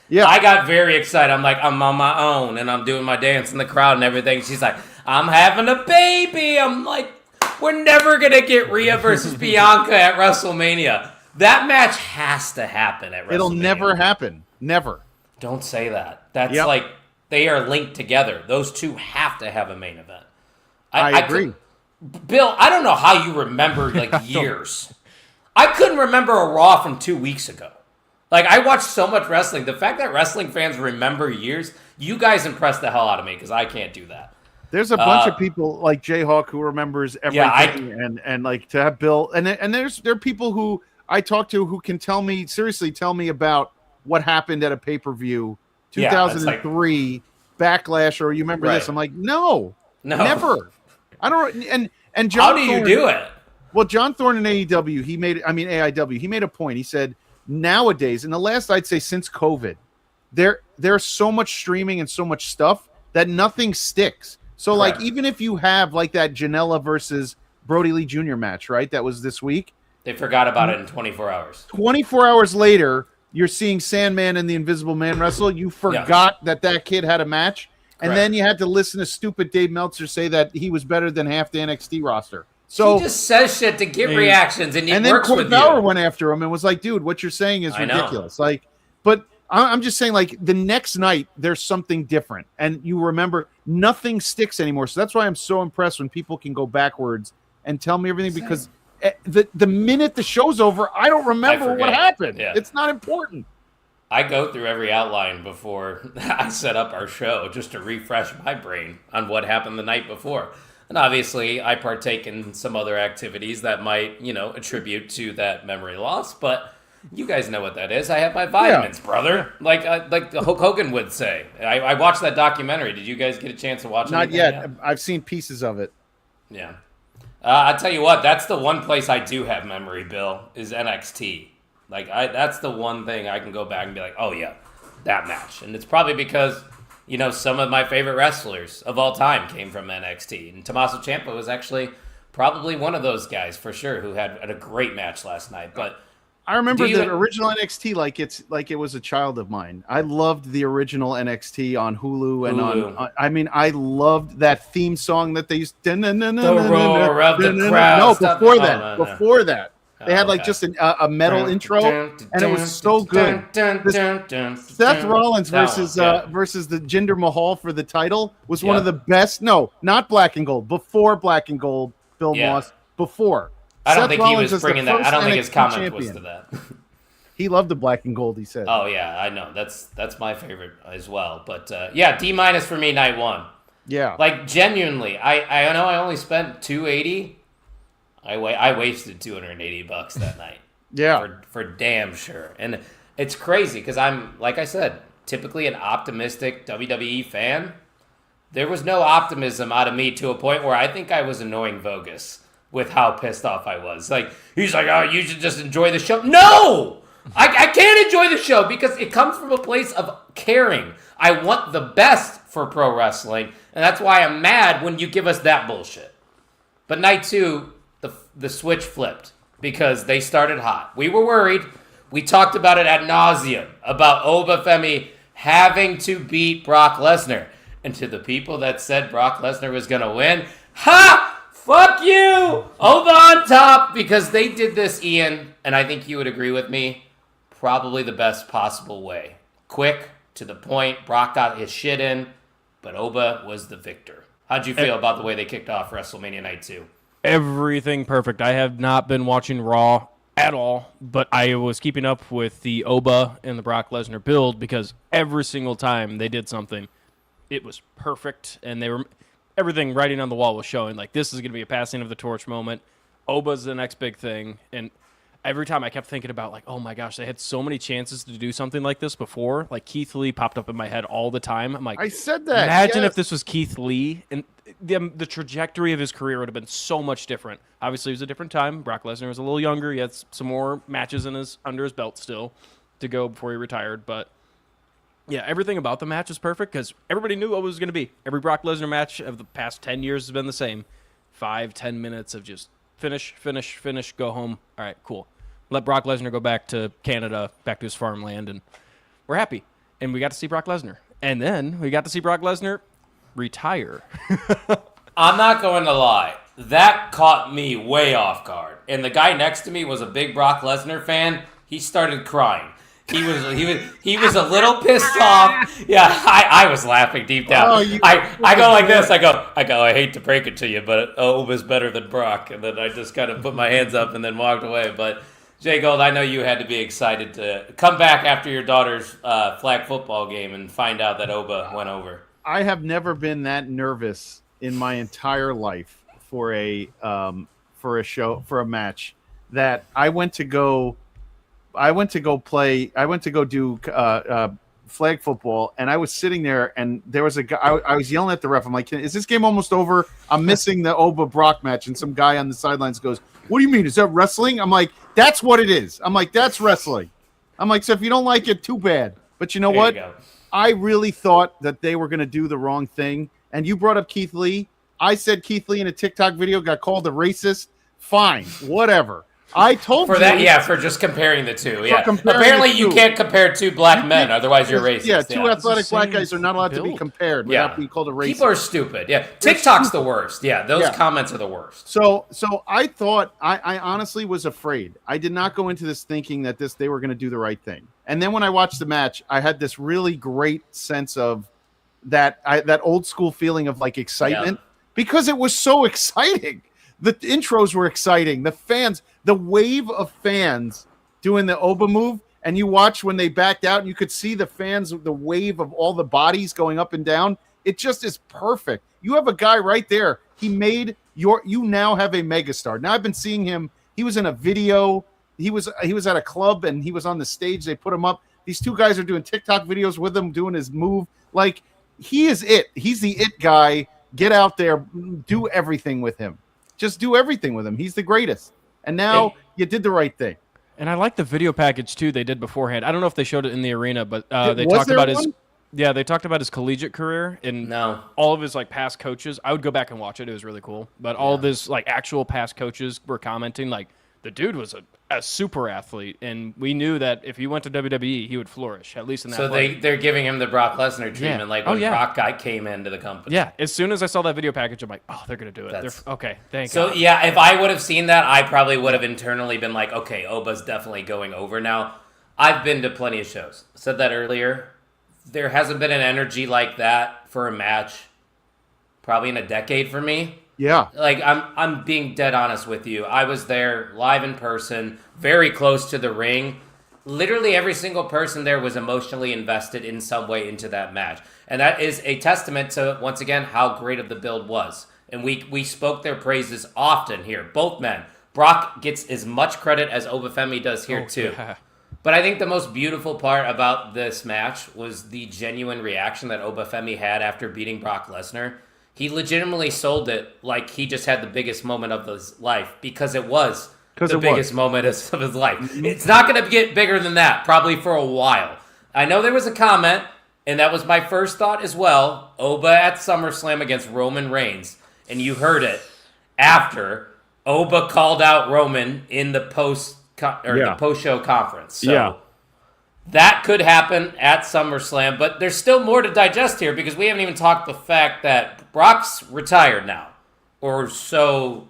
Yeah. I got very excited. I'm like, I'm on my own, and I'm doing my dance in the crowd and everything. She's like, I'm having a baby. I'm like, we're never going to get Rhea versus Bianca at WrestleMania. That match has to happen at WrestleMania. It'll never happen. Never. Don't say that. That's like, they are linked together. Those two have to have a main event. I agree. Bill, I don't know how you remember like years. I couldn't remember a Raw from 2 weeks ago. Like, I watched so much wrestling. The fact that wrestling fans remember years, you guys impress the hell out of me because I can't do that. There's a bunch of people like Jayhawk who remembers everything, and like to have Bill, and there are people who I talk to who can tell me about what happened at a pay-per-view 2003 Backlash, or you remember this. I'm like, no, never. I don't. And John, how do you do it? Well, John Thorne in AEW, AIW, he made a point. He said nowadays, in the last, I'd say since COVID, there's so much streaming and so much stuff that nothing sticks. So like, even if you have like that Janela versus Brody Lee Jr. match, right? That was this week. They forgot about it in 24 hours. 24 hours later, you're seeing Sandman and the Invisible Man wrestle. You forgot that kid had a match. And then you had to listen to stupid Dave Meltzer say that he was better than half the NXT roster. So he just says shit to get reactions, and then Court Bauer went after him and was like, dude, what you're saying is ridiculous. Like, but I'm just saying, like, the next night there's something different, and you remember nothing sticks anymore. So that's why I'm so impressed when people can go backwards and tell me everything, because the minute the show's over, I don't remember what happened. Yeah. It's not important. I go through every outline before I set up our show just to refresh my brain on what happened the night before. And obviously, I partake in some other activities that might, attribute to that memory loss. But you guys know what that is. I have my vitamins, brother. Like Hulk Hogan would say. I watched that documentary. Did you guys get a chance to watch it? Not yet. I've seen pieces of it. Yeah. I tell you what, that's the one place I do have memory, Bill, is NXT. Like, that's the one thing I can go back and be like, oh, yeah, that match. And it's probably because, some of my favorite wrestlers of all time came from NXT. And Tommaso Ciampa was actually probably one of those guys, for sure, who had a great match last night. But I remember the original NXT like it was a child of mine. I loved the original NXT on Hulu and I loved that theme song that they used. The roar of the crowd. No, before that. They had just a metal intro, and it was so good. Seth Rollins versus the Jinder Mahal for the title was one of the best. No, not Black and Gold. Before Black and Gold, Bill Moss. Before. I don't think he was bringing that. I don't think his comment was to that. He loved the Black and Gold, he said. Oh, yeah, I know. That's my favorite as well. But, D- for me, night one. Yeah. Like, genuinely, I know I only spent $280. I wasted $280 that night. Yeah. For damn sure. And it's crazy because I'm, like I said, typically an optimistic WWE fan. There was no optimism out of me to a point where I think I was annoying Vogus with how pissed off I was. Like, he's like, oh, you should just enjoy the show. No! I can't enjoy the show because it comes from a place of caring. I want the best for pro wrestling, and that's why I'm mad when you give us that bullshit. But night two, the switch flipped because they started hot. We were worried. We talked about it ad nauseum, about Obafemi having to beat Brock Lesnar. And to the people that said Brock Lesnar was going to win, ha! Fuck you! Oba on top, because they did this, Ian, and I think you would agree with me, probably the best possible way. Quick, to the point, Brock got his shit in, but Oba was the victor. How'd you feel about the way they kicked off WrestleMania Night 2? Everything perfect. I have not been watching Raw at all, but I was keeping up with the Oba and the Brock Lesnar build because every single time they did something, it was perfect, and everything writing on the wall was showing, like, this is going to be a passing of the torch moment. Oba's the next big thing, and every time I kept thinking about, like, oh my gosh, they had so many chances to do something like this before. Like, Keith Lee popped up in my head all the time. I'm like, I said that. Imagine yes. if this was Keith Lee, and the trajectory of his career would have been so much different. Obviously, it was a different time. Brock Lesnar was a little younger. He had some more matches under his belt still to go before he retired. But, yeah, everything about the match was perfect because everybody knew what it was going to be. Every Brock Lesnar match of the past 10 years has been the same. 5-10 minutes of just finish, go home. All right, cool. Let Brock Lesnar go back to Canada, back to his farmland, and we're happy. And we got to see Brock Lesnar. And then we got to see Brock Lesnar retire. I'm not going to lie. That caught me way off guard. And the guy next to me was a big Brock Lesnar fan. He started crying. He was a little pissed off. Yeah, I was laughing deep down. I go like this. I go. I hate to break it to you, but Oba's better than Brock. And then I just kind of put my hands up and then walked away. But Jay Gold, I know you had to be excited to come back after your daughter's flag football game and find out that Oba went over. I have never been that nervous in my entire life for a match that I went to go do flag football, and I was sitting there, and there was a guy. I was yelling at the ref. I'm like, "Is this game almost over? I'm missing the Oba Brock match." And some guy on the sidelines goes, "What do you mean? Is that wrestling?" I'm like, "That's what it is." I'm like, "That's wrestling." I'm like, "So if you don't like it, too bad." But you know There what? you go. I really thought that they were going to do the wrong thing. And you brought up Keith Lee. I said Keith Lee in a TikTok video got called a racist. Fine, whatever. I told For you that, yeah, for just comparing the two. Yeah, comparing apparently the you two. can't compare two black men, otherwise you're racist. Yeah, two athletic same black guys are not allowed to be build. compared without being called a racist. People are stupid. Yeah, TikTok's the worst. Yeah, those comments are the worst. So I thought I honestly was afraid. I did not go into this thinking that they were going to do the right thing. And then when I watched the match, I had this really great sense of that old school feeling of like excitement because it was so exciting. The intros were exciting. The fans, the wave of fans doing the Oba move, and you watch when they backed out, and you could see the fans, the wave of all the bodies going up and down. It just is perfect. You have a guy right there. He made you now have a megastar. Now I've been seeing him. He was in a video. He was at a club and he was on the stage. They put him up. These two guys are doing TikTok videos with him, doing his move. Like, he is it. He's the it guy. Get out there, do everything with him. Just do everything with him. He's the greatest. And now you did the right thing. And I like the video package too they did beforehand. I don't know if they showed it in the arena, but they Was talked there about one? they talked about his collegiate career and all of his like past coaches. I would go back and watch it. It was really cool. But all of his like actual past coaches were commenting like the dude was a super athlete, and we knew that if he went to WWE, he would flourish, at least in that So way. they're giving him the Brock Lesnar treatment, like when Brock guy came into the company. Yeah, as soon as I saw that video package, I'm like, oh, they're going to do it. Okay, thank So, God. yeah, if I would have seen that, I probably would have internally been like, okay, Oba's definitely going over now. I've been to plenty of shows. Said that earlier. There hasn't been an energy like that for a match probably in a decade for me. Yeah. Like, I'm being dead honest with you. I was there live in person, very close to the ring. Literally every single person there was emotionally invested in some way into that match. And that is a testament to, once again, how great of the build was. And we spoke their praises often here, both men. Brock gets as much credit as Obafemi does here, too. Yeah. But I think the most beautiful part about this match was the genuine reaction that Obafemi had after beating Brock Lesnar. He legitimately sold it like he just had the biggest moment of his life, because it was the biggest moment of his life. It's not going to get bigger than that, probably for a while. I know there was a comment, and that was my first thought as well. Oba at SummerSlam against Roman Reigns, and you heard it after Oba called out Roman in the post the post-show conference. So Yeah. that could happen at SummerSlam, but there's still more to digest here because we haven't even talked the fact that Brock's retired now, or so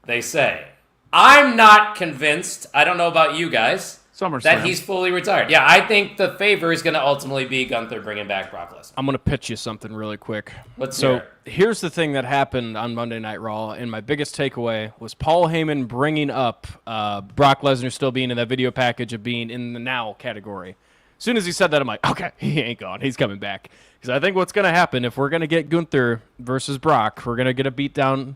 they say. I'm not convinced. I don't know about you guys. SummerSlam. That he's fully retired. Yeah, I think the favor is going to ultimately be Gunther bringing back Brock Lesnar. I'm going to pitch you something really quick. Let's hear it. Here's the thing that happened on Monday Night Raw, and my biggest takeaway was Paul Heyman bringing up Brock Lesnar still being in that video package of being in the now category. As soon as he said that, I'm like, okay, he ain't gone. He's coming back. Because I think what's going to happen, if we're going to get Gunther versus Brock, we're going to get a beatdown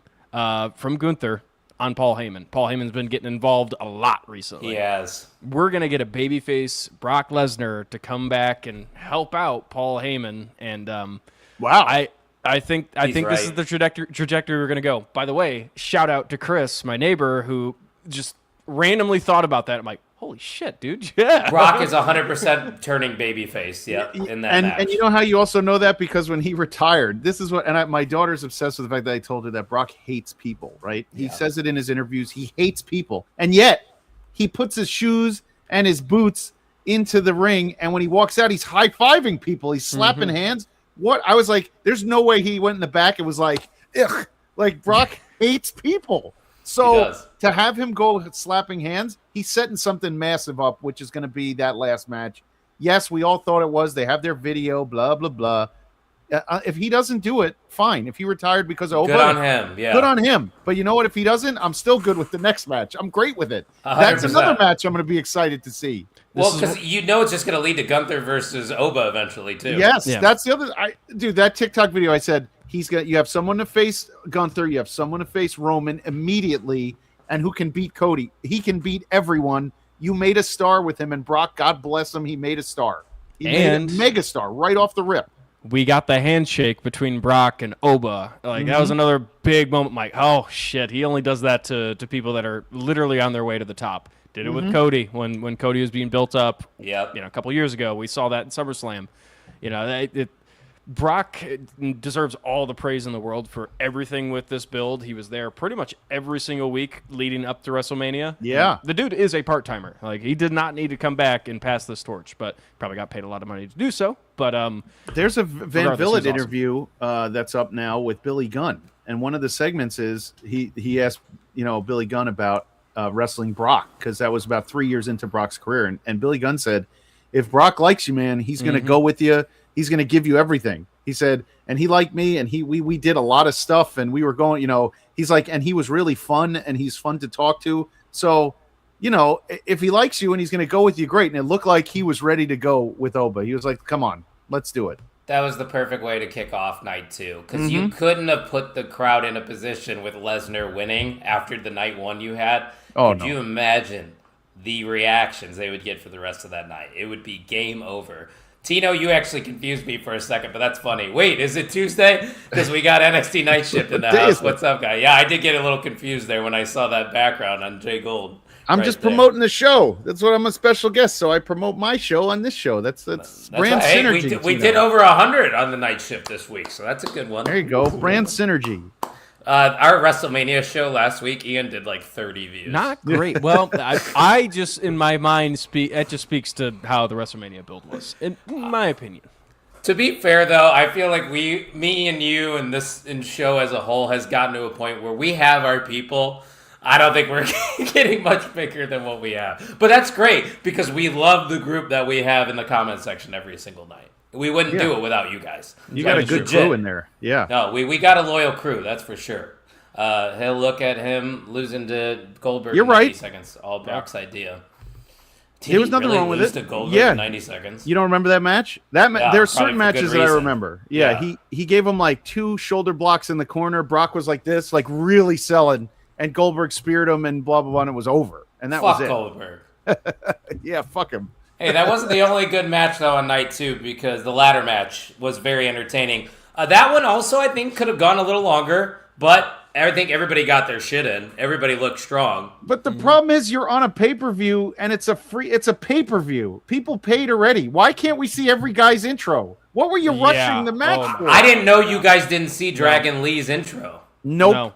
from Gunther on Paul Heyman. Paul Heyman's been getting involved a lot recently. He has. We're going to get a babyface Brock Lesnar to come back and help out Paul Heyman. And Wow. I think He's this right. is the trajectory we're going to go. By the way, shout out to Chris, my neighbor, who just randomly thought about that. I'm like, holy shit, dude. Yeah. Brock is 100% turning babyface, in that match. And you know how you also know that? Because when he retired, this is what, and my daughter's obsessed with the fact that I told her that Brock hates people, right? He says it in his interviews. He hates people. And yet he puts his shoes and his boots into the ring. And when he walks out, he's high-fiving people. He's slapping hands. What? I was like, there's no way he went in the back and was like, ugh, like Brock hates people. So to have him go slapping hands, he's setting something massive up, which is going to be that last match. Yes, we all thought it was. They have their video, blah, blah, blah. If he doesn't do it, fine. If he retired because of Oba, good on him. Yeah, good on him. But you know what? If he doesn't, I'm still good with the next match. I'm great with it. 100%. That's another match I'm going to be excited to see. Well, because you know it's just going to lead to Gunther versus Oba eventually too. Yes, that's the other. Dude, that TikTok video I said. You have someone to face Gunther, you have someone to face Roman immediately, and who can beat Cody. He can beat everyone. You made a star with him, and Brock, God bless him, he made a star. He made a megastar right off the rip. We got the handshake between Brock and Oba. Like that was another big moment. Like, oh shit, he only does that to people that are literally on their way to the top. Did it with Cody when Cody was being built up. Yep. A couple years ago, we saw that in SummerSlam. Brock deserves all the praise in the world for everything with this build. He was there pretty much every single week leading up to WrestleMania. Yeah. The dude is a part-timer. Like, he did not need to come back and pass this torch, but probably got paid a lot of money to do so. But there's a Van Vliet awesome. interview that's up now with Billy Gunn. And one of the segments is he asked, Billy Gunn about wrestling Brock, because that was about 3 years into Brock's career. And Billy Gunn said, if Brock likes you, man, he's going to go with you. He's going to give you everything. He said, and he liked me, and we did a lot of stuff, and we were going, he's like, and he was really fun, and he's fun to talk to. So, if he likes you and he's going to go with you, great. And it looked like he was ready to go with Oba. He was like, come on, let's do it. That was the perfect way to kick off night 2, because you couldn't have put the crowd in a position with Lesnar winning after the night 1 you had. Could you imagine the reactions they would get for the rest of that night? It would be game over. Tino, you actually confused me for a second, but that's funny. Wait, is it Tuesday? Because we got NXT Night Shift in the house. What's up, guy? Yeah, I did get a little confused there when I saw that background on Jay Gold. I'm just promoting the show. That's what I'm a special guest, so I promote my show on this show. That's brand synergy. Hey, we did over 100 on the Night Shift this week, so that's a good one. There you go, brand synergy. Our WrestleMania show last week, Ian did like 30 views. Not great. Well, I just, in my mind, it just speaks to how the WrestleMania build was, in my opinion. To be fair, though, I feel like me and you and this show as a whole has gotten to a point where we have our people. I don't think we're getting much bigger than what we have. But that's great, because we love the group that we have in the comment section every single night. We wouldn't do it without you guys. You got a good crew in there. Yeah. No, we got a loyal crew, that's for sure. He'll look at him losing to Goldberg in 90 seconds. All Brock's idea. There was nothing wrong with it. To Goldberg in 90 seconds. You don't remember that match? There are certain matches that I remember. Yeah, he gave him like 2 shoulder blocks in the corner. Brock was like this, like really selling, and Goldberg speared him and blah, blah, blah, and it was over. And that was it. Goldberg. Yeah, fuck him. Hey, that wasn't the only good match, though, on night 2, because the ladder match was very entertaining. That one also, I think, could have gone a little longer, but I think everybody got their shit in. Everybody looked strong. But the problem is you're on a pay-per-view, and it's a pay-per-view. People paid already. Why can't we see every guy's intro? What were you rushing the match for? I didn't know you guys didn't see Dragon Lee's intro. Nope. No.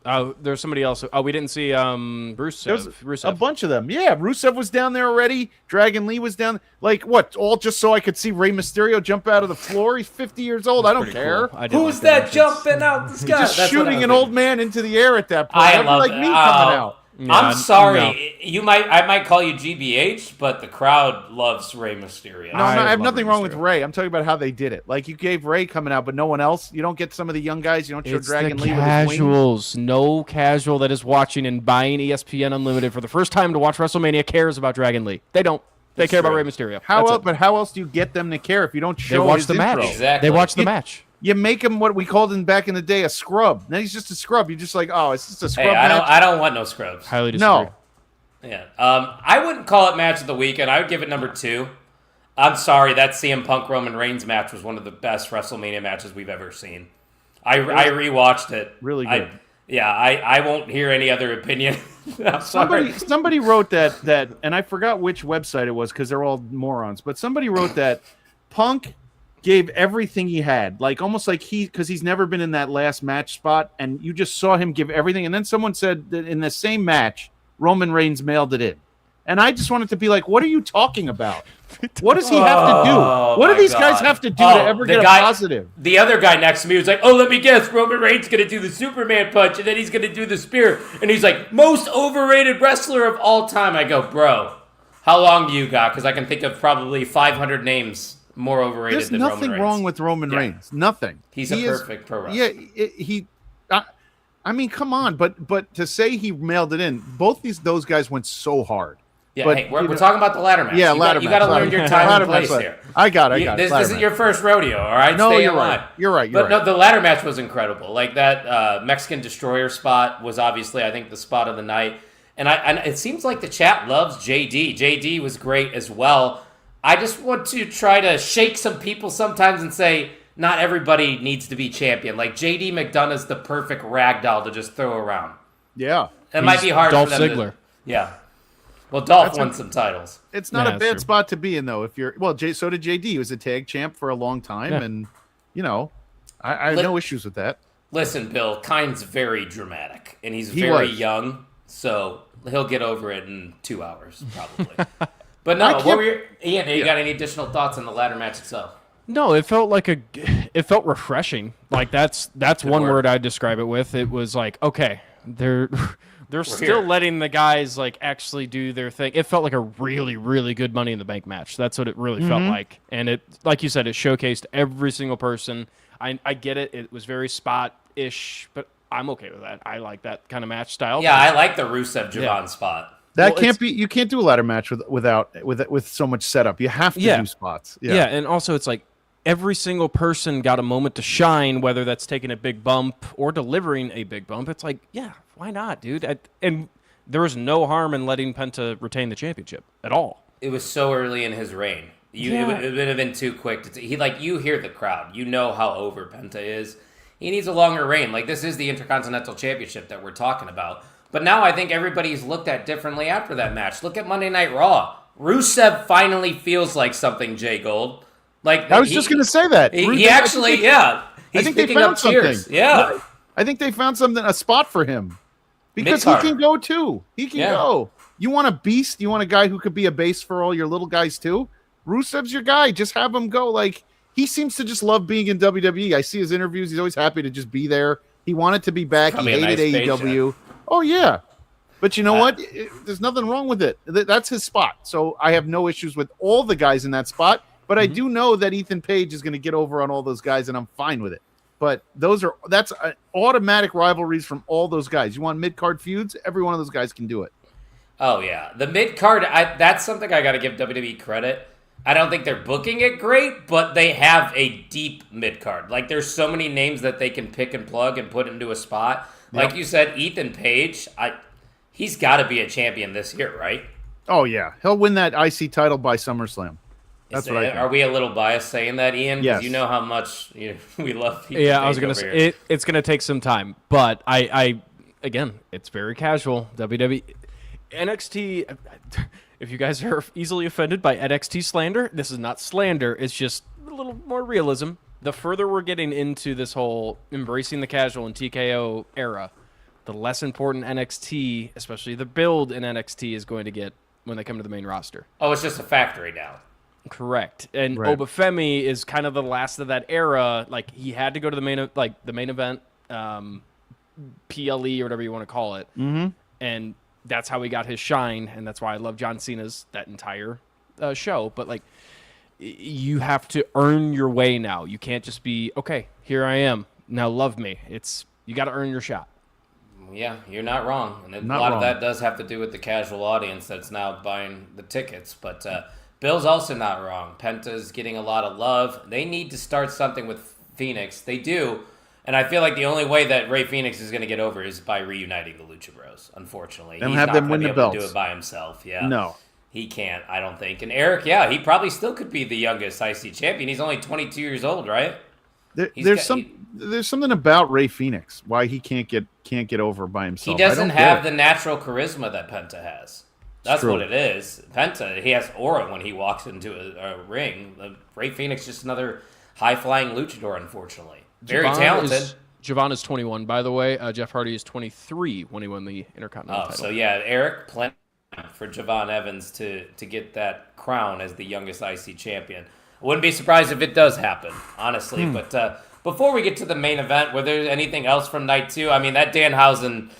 There's somebody else. Oh, we didn't see Rusev. There's Rusev. a bunch of them. Yeah, Rusev was down there already. Dragon Lee was down. Like, what? All just so I could see Rey Mysterio jump out of the floor? He's 50 years old. I don't Pretty care. cool. I did Who's like that entrance. jumping out the sky? Just That's what I shooting was an thinking. old man into the air at that point. I That'd be love like that. me coming out. I'm sorry. no. I might call you GBH, but the crowd loves Rey Mysterio. No, I have love nothing Rey wrong with Mysterio. Ray. I'm talking about how they did it. Like, you gave Ray coming out, but no one else. You don't get some of the young guys. You don't show It's Dragon the Lee with his wings. casuals. No casual that is watching and buying ESPN Unlimited for the first time to watch WrestleMania cares about Dragon Lee. They don't. They care about true. Rey Mysterio. How That's else? it. But how else do you get them to care if you don't They show watch his the match. intro? Exactly. They watch the You- match. You make him what we called him back in the day, a scrub. Then he's just a scrub. You're just like, oh, it's just a scrub Hey, match. I don't want no scrubs. Highly disagree. No. Yeah. I wouldn't call it match of the weekend. I would give it number 2. I'm sorry, that CM Punk Roman Reigns match was one of the best WrestleMania matches we've ever seen. I rewatched it. Really good. I won't hear any other opinion. I'm sorry. Somebody wrote that, and I forgot which website it was because they're all morons. But somebody wrote that Punk gave everything he had, like almost like because he's never been in that last match spot, and you just saw him give everything. And then someone said that in the same match, Roman Reigns mailed it in. And I just wanted to be like, what are you talking about? What does he have to do? What do my these guys God. have to do Oh, to ever the get guy- a positive? The other guy next to me was like, oh, let me guess, Roman Reigns going to do the Superman punch, and then he's going to do the spear. And he's like, most overrated wrestler of all time. I go, bro, how long do you got? Because I can think of probably 500 names more overrated There's than nothing Roman Reigns. wrong with Roman Yeah. Reigns. Nothing. He's He a is- perfect pro wrestler. Yeah, I mean, come on, but to say he mailed it in, both those guys went so hard. Yeah, But, hey, we're you know- talking about the ladder match. Yeah, ladder You match. got to learn your time Ladder and place match, here. I got it. This ladder isn't match. your first rodeo, all right? No, Stay you're in line. right. You're right. But no, the ladder match was incredible. Like that Mexican Destroyer spot was obviously, I think, the spot of the night. And it seems like the chat loves JD. JD was great as well. I just want to try to shake some people sometimes and say, not everybody needs to be champion. Like JD McDonough's the perfect rag doll to just throw around. Yeah. It might be hard Dolph for them Ziggler. Yeah. Well, Dolph won some titles. It's not Yeah, a that's bad true. spot to be in, though. If you're so did JD. He was a tag champ for a long time, Yeah. and I have no issues with that. Listen, Bill, Kine's very dramatic, and he's He very was. young, so he'll get over it in 2 hours, probably. But I no, can't- Ian, you got any additional thoughts on the ladder match itself? No, it felt like it felt refreshing. Like that's one word. word I'd describe it with. It was like, okay, they're still here. letting the guys like actually do their thing. It felt like a really, really good Money in the Bank match. That's what it really felt like. And it, like you said, it showcased every single person. I get it. It was very spot-ish, but I'm okay with that. I like that kind of match style. Yeah, I like the Rusev Javon Yeah. spot. That Well, can't be. You can't do a ladder match with so much setup. You have to Yeah. do spots. Yeah, and also it's like every single person got a moment to shine, whether that's taking a big bump or delivering a big bump. It's like, yeah, why not, dude? And there was no harm in letting Penta retain the championship at all. It was so early in his reign. Yeah. It would have been too quick. You hear the crowd. You know how over Penta is. He needs a longer reign. Like, this is the Intercontinental Championship that we're talking about. But now I think everybody's looked at differently after that match. Look at Monday Night Raw. Rusev finally feels like something, Jay Gold. Like I was just going to say that. He Rusev- actually, I yeah. He's think they picking found up cheers. something. Yeah. I think they found a spot for him because he Mid-card. can go too. He can Yeah. go. You want a beast? You want a guy who could be a base for all your little guys too? Rusev's your guy. Just have him go. Like, he seems to just love being in WWE. I see his interviews. He's always happy to just be there. He wanted to be back. He Probably a hated nice AEW. Oh yeah. But you know what? There's nothing wrong with it. That's his spot. So I have no issues with all the guys in that spot. But I do know that Ethan Page is going to get over on all those guys, and I'm fine with it. But that's automatic rivalries from all those guys. You want mid-card feuds? Every one of those guys can do it. Oh, yeah. The mid-card, that's something I got to give WWE credit. I don't think they're booking it great, but they have a deep mid-card. Like, there's so many names that they can pick and plug and put into a spot. Like you said, Ethan Page, he's got to be a champion this year, right? Oh, yeah. He'll win that IC title by SummerSlam. That's what I think. Are we a little biased saying that, Ian? 'Cause Yes. you know how much we love Ethan Yeah, I was Page gonna over say here. it's gonna take some time, but I again, it's very casual. WWE, NXT. If you guys are easily offended by NXT slander, this is not slander. It's just a little more realism. The further we're getting into this whole embracing the casual and TKO era, the less important NXT, especially the build in NXT, is going to get when they come to the main roster. Oh, it's just a factory now. Correct. And Right. Obafemi is kind of the last of that era. Like, he had to go to the main event, PLE or whatever you want to call it. Mm-hmm. And that's how he got his shine, and that's why I love John Cena's that entire show. But, like, you have to earn your way now. You can't just be, okay, here I am, now love me. You got to earn your shot. Yeah, you're not wrong. And a Not lot wrong. of that does have to do with the casual audience that's now buying the tickets. But Bill's also not wrong. Penta's getting a lot of love. They need to start something with Phoenix. They do. And I feel like the only way that Rey Fenix is going to get over is by reuniting the Lucha Bros, unfortunately. And He's have not them gonna win be the able to do belts. it by himself. Yeah. No. He can't, I don't think. And Eric, yeah, he probably still could be the youngest IC champion. He's only 22 years old, right? There's something about Rey Fenix why he can't get over by himself. He doesn't I don't get have it. the natural charisma that Penta has. That's true. what it is. Penta, he has aura when he walks into a ring. Rey Fenix just another high-flying luchador, unfortunately. Very talented. Javon is 21, by the way. Jeff Hardy is 23 when he won the Intercontinental title. So yeah, Eric, plenty for Javon Evans to get that crown as the youngest IC champion. I wouldn't be surprised if it does happen, honestly. But before we get to the main event, were there anything else from night 2? I mean, that Danhausen,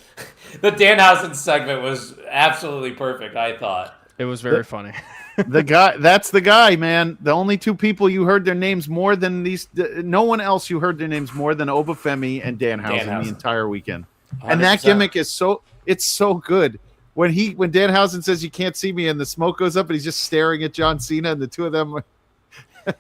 the Danhausen segment was absolutely perfect, I thought. It was very funny. That's the guy, man. The only two people you heard their names more than these. No one else you heard their names more than Obafemi and Danhausen the entire weekend. And that 100%. gimmick is so good. When Danhausen says you can't see me and the smoke goes up and he's just staring at John Cena and the two of them.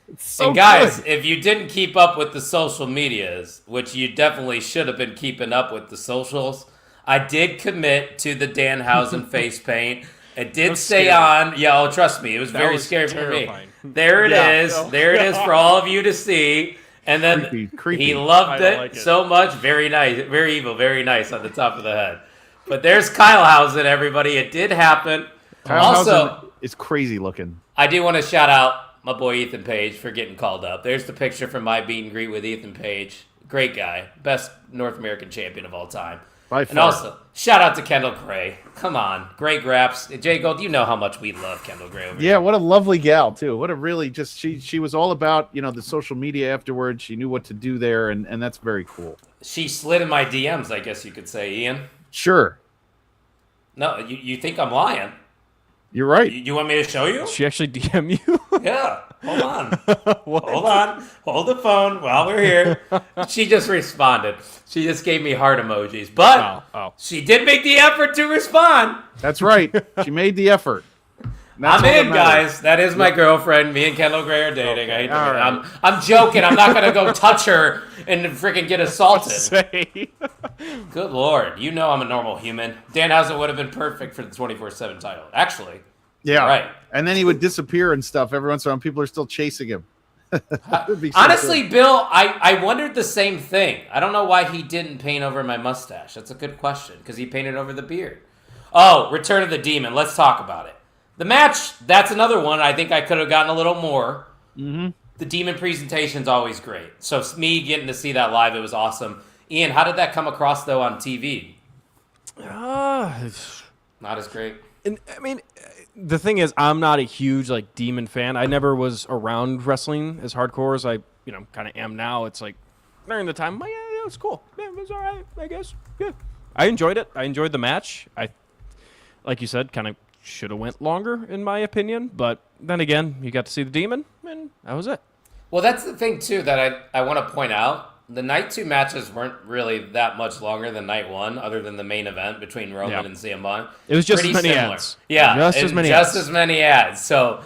It's so And guys, good. if you didn't keep up with the social medias, which you definitely should have been keeping up with the socials, I did commit to the Danhausen face paint. It did stay scary. on. Yeah, oh, trust me, it was very was scary terrifying. for me. There it Yeah. is. There it is for all of you to see. And then Creepy. he loved I don't it like it. so much. Very nice. Very evil. Very nice on the top of the head. But there's Kylehouse, everybody. It did happen. Also, it's crazy looking. I do want to shout out my boy Ethan Page for getting called up. There's the picture from my meet and greet with Ethan Page. Great guy. Best North American champion of all time. By And far. also, shout out to Kendall Gray. Come on. Great graps. Jay Gold, you know how much we love Kendall Gray over Yeah, here. what a lovely gal too. What a really just she was all about, the social media afterwards. She knew what to do there, and that's very cool. She slid in my DMs, I guess you could say, Ian. Sure. No, you think I'm lying. You're right. You want me to show you? She actually DM you? Yeah. Hold on. Hold on. Hold the phone while we're here. She just responded. She just gave me heart emojis. But Oh. she did make the effort to respond. That's right. She made the effort. That's I'm all that in, matters. guys. That is my girlfriend. Me and Kendall Gray are dating. I hate to all admit right. it. I'm joking. I'm not going to go touch her and freaking get assaulted. Say. Good Lord. You know I'm a normal human. Danhausen would have been perfect for the 24/7 title. Actually. Yeah. Right. And then he would disappear and stuff every once in a while. People are still chasing him. That'd be so Honestly, good. Bill, I wondered the same thing. I don't know why he didn't paint over my mustache. That's a good question, because he painted over the beard. Oh, Return of the Demon. Let's talk about it. The match, that's another one I think I could have gotten a little more. Mm-hmm. The Demon presentation's always great. So me getting to see that live, it was awesome. Ian, how did that come across, though, on TV? Not as great. And I mean, the thing is, I'm not a huge Demon fan. I never was around wrestling as hardcore as I, kind of am now. It's like during the time, yeah, it was cool. Yeah, it was all right, I guess. Yeah, I enjoyed it. I enjoyed the match. Like you said, kind of should have went longer in my opinion. But then again, you got to see the Demon, and that was it. Well, that's the thing, too, that I want to point out. The night 2 matches weren't really that much longer than night 1, other than the main event between Roman and CM Punk. It was just Pretty as many similar. ads. Yeah, Just as many ads. So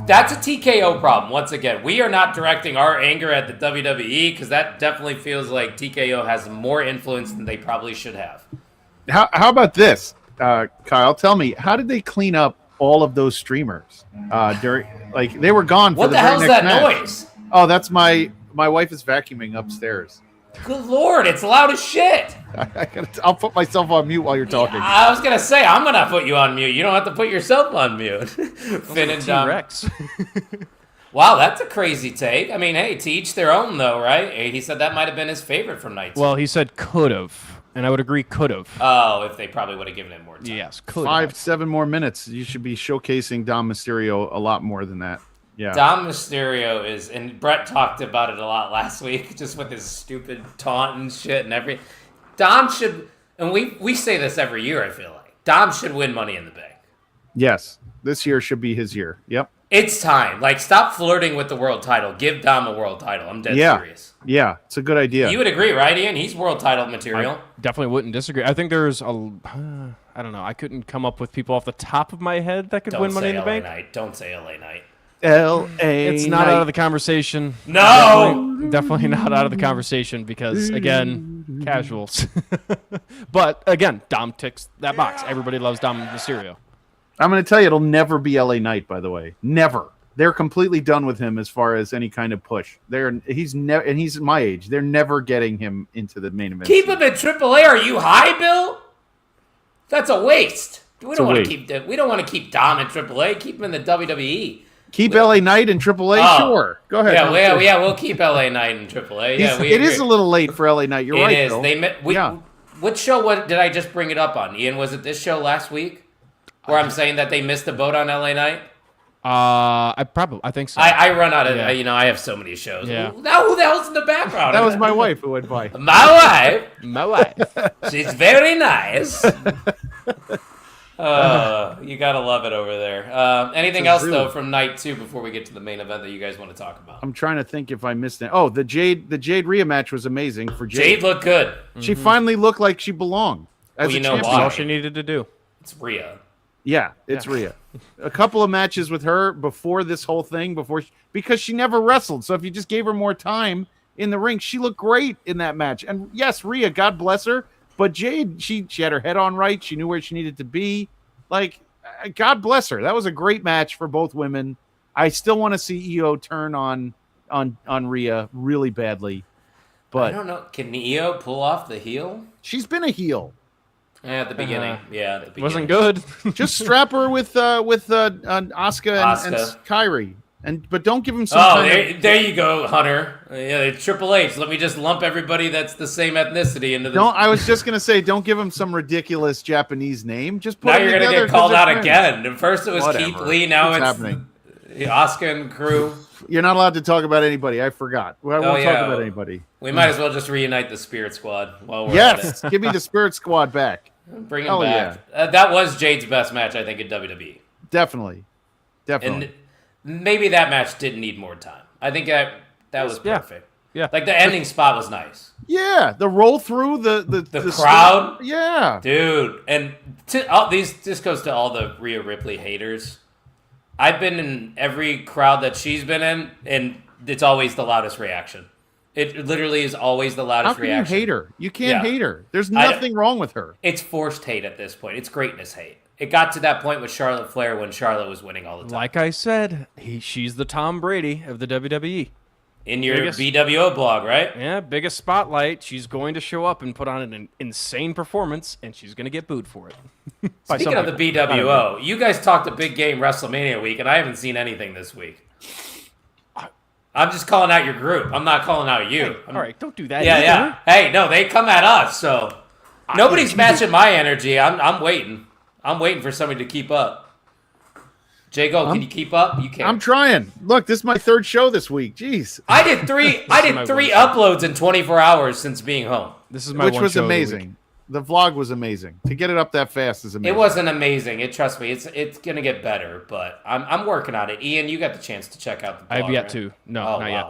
that's a TKO problem. Once again, we are not directing our anger at the WWE, because that definitely feels like TKO has more influence than they probably should have. How about this, Kyle? Tell me, how did they clean up all of those streamers during? They were gone for What the the very hell's next that match. noise? Oh, that's my wife is vacuuming upstairs. Good Lord, it's loud as shit. I'll put myself on mute while you're talking. I was going to say, I'm going to put you on mute. You don't have to put yourself on mute. Finn and Dom. T-Rex. Wow, that's a crazy take. I mean, hey, to each their own, though, right? He said that might have been his favorite from night 2. Well, he said could have. And I would agree, could have. Oh, if they probably would have given him more time. Yes, could 5-7 more minutes. You should be showcasing Dom Mysterio a lot more than that. Yeah. Dom Mysterio is, and Brett talked about it a lot last week, just with his stupid taunt and shit and everything. Dom should, and we say this every year, I feel like. Dom should win Money in the Bank. Yes. This year should be his year. Yep. It's time. Like, stop flirting with the world title. Give Dom a world title. I'm dead serious. Yeah, it's a good idea. You would agree, right, Ian? He's world title material. I definitely wouldn't disagree. I think there's I don't know. I couldn't come up with people off the top of my head that could win Money in the Bank. Knight. Don't say LA Knight. L.A. It's not out of the conversation. No! Definitely not out of the conversation because, again, casuals. But, again, Dom ticks that box. Everybody loves Dom Mysterio. I'm going to tell you, it'll never be L.A. Knight, by the way. Never. They're completely done with him as far as any kind of push. He's my age. They're never getting him into the main event. Keep him in AAA. Are you high, Bill? That's a waste. We don't want to keep Dom in AAA. Keep him in the WWE. Keep L.A. Knight in AAA? Oh. Sure. Go ahead. Yeah, we'll keep LA Knight in AAA. Yeah, it is a little late for L.A. Knight. You're right, It is. Bill. What show did I just bring it up on? Ian, was it this show last week? Where I'm saying that they missed the boat on LA Knight? I think so. I run out of, I have so many shows. Yeah. Now who the hell's in the background? That was my wife who went by. My wife. My wife. She's very nice. You gotta love it over there. Anything else though from night 2 before we get to the main event that you guys want to talk about? I'm trying to think if I missed it. Oh, the Jade Rhea match was amazing for Jade. Jade looked good. She finally looked like she belonged. As Well, you a know champion. why. All she needed to do. It's Rhea. Yeah, it's Rhea. A couple of matches with her before this whole thing, because she never wrestled. So if you just gave her more time in the ring, she looked great in that match. And yes, Rhea, God bless her, but Jade, she had her head on right. She knew where she needed to be. Like, God bless her. That was a great match for both women. I still want to see EO turn on Rhea really badly. But I don't know. Can EO pull off the heel? she's been a heel. Yeah, at the beginning. Yeah, at the beginning. Wasn't good. Just strap her with Asuka and Kyrie, but don't give him some. Oh, there you go, Hunter. Yeah, Triple H. Let me just lump everybody that's the same ethnicity into the. I was just gonna say, don't give him some ridiculous Japanese name. Just put now them you're gonna together get called 'cause out they're again. And first it was Whatever. Keith Lee. Now What's it's happening? Asuka and crew. You're not allowed to talk about anybody. I forgot. I won't talk about anybody. We might as well just reunite the Spirit Squad while we're Yes, at give me the Spirit Squad back. it. Bring Hell them back. That was Jade's best match, I think, in WWE. Definitely. And maybe that match didn't need more time. I think that was perfect. Yeah. Like the ending spot was nice. Yeah, the roll through the crowd. Yeah, Dude, and this goes to all the Rhea Ripley haters. I've been in every crowd that she's been in, and it's always the loudest reaction. It literally is always the loudest reaction. How can you hate her? You can't hate her. There's nothing wrong with her. It's forced hate at this point. It's greatness hate. It got to that point with Charlotte Flair when Charlotte was winning all the time. Like I said, she's the Tom Brady of the WWE. In your BWO blog, right? Yeah, biggest spotlight. She's going to show up and put on an insane performance, and she's going to get booed for it. Speaking of the BWO, you guys talked a big game WrestleMania week, and I haven't seen anything this week. I'm just calling out your group. I'm not calling out you. Hey, all right, don't do that. Yeah. Hey, no, they come at us, so nobody's matching my energy. I'm waiting. I'm waiting for somebody to keep up. Jago, can you keep up? You can. I'm trying. Look, this is my third show this week. Jeez. I did three uploads in 24 hours since being home. This is my Which one was show of the week. amazing. The vlog was amazing. To get it up that fast is amazing. It wasn't amazing. Trust me, it's gonna get better, but I'm working on it. Ian, you got the chance to check out the blog, I have yet right? to. No, Oh, not yet.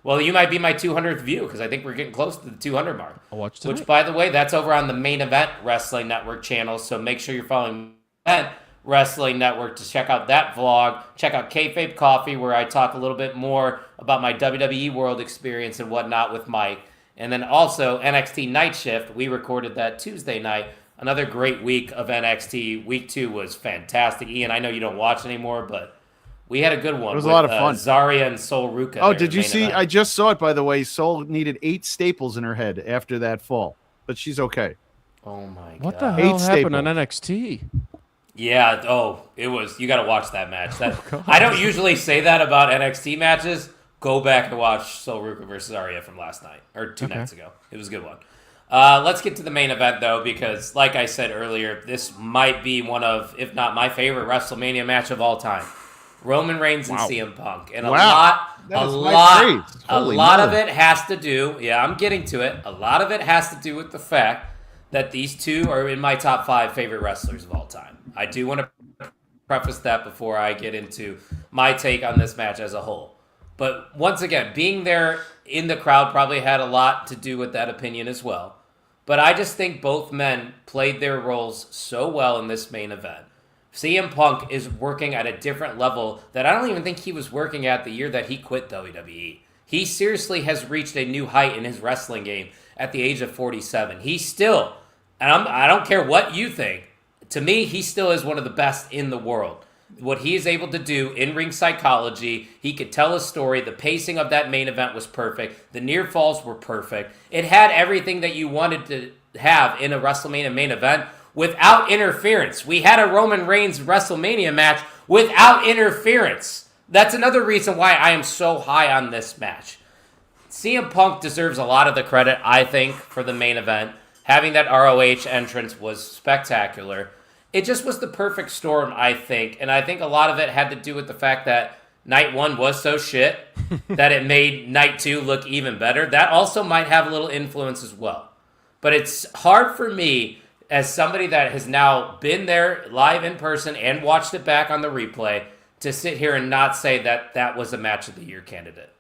Well, you might be my 200th view because I think we're getting close to the 200 mark. I'll watch tonight. Which, by the way, that's over on the Main Event Wrestling Network channel. So make sure you're following that Wrestling Network to check out that vlog. Check out Kayfabe Coffee, where I talk a little bit more about my WWE World experience and whatnot with Mike. And then also NXT Night Shift. We recorded that Tuesday night. Another great week of NXT. Week 2 was fantastic. Ian, I know you don't watch anymore, but we had a good one. It was a lot of fun. Zarya and Sol Ruka. Oh, did you see? I just saw it, by the way. Sol needed 8 staples in her head after that fall, but she's okay. Oh, my God. What the hell 8 happened on staples. NXT? Yeah, it was. You got to watch that match. I don't usually say that about NXT matches. Go back and watch Sol Ruka versus Zarya from last night or 2 nights ago. It was a good one. Let's get to the main event, though, because, like I said earlier, this might be one of, if not my favorite WrestleMania match of all time. Roman Reigns and CM Punk. And a lot of it has to do, I'm getting to it. A lot of it has to do with the fact that these two are in my top 5 favorite wrestlers of all time. I do want to preface that before I get into my take on this match as a whole. But once again, being there in the crowd probably had a lot to do with that opinion as well. But I just think both men played their roles so well in this main event. CM Punk is working at a different level that I don't even think he was working at the year that he quit WWE. He seriously has reached a new height in his wrestling game at the age of 47. He's still, and I don't care what you think, to me, he still is one of the best in the world. What he is able to do in ring psychology, he could tell a story. The pacing of that main event was perfect. The near falls were perfect. It had everything that you wanted to have in a WrestleMania main event without interference. We had a Roman Reigns WrestleMania match without interference. That's another reason why I am so high on this match. CM Punk deserves a lot of the credit, I think, for the main event. Having that ROH entrance was spectacular. It just was the perfect storm, I think. And I think a lot of it had to do with the fact that night 1 was so shit that it made night 2 look even better. That also might have a little influence as well. But it's hard for me, as somebody that has now been there live in person and watched it back on the replay, to sit here and not say that that was a match of the year candidate.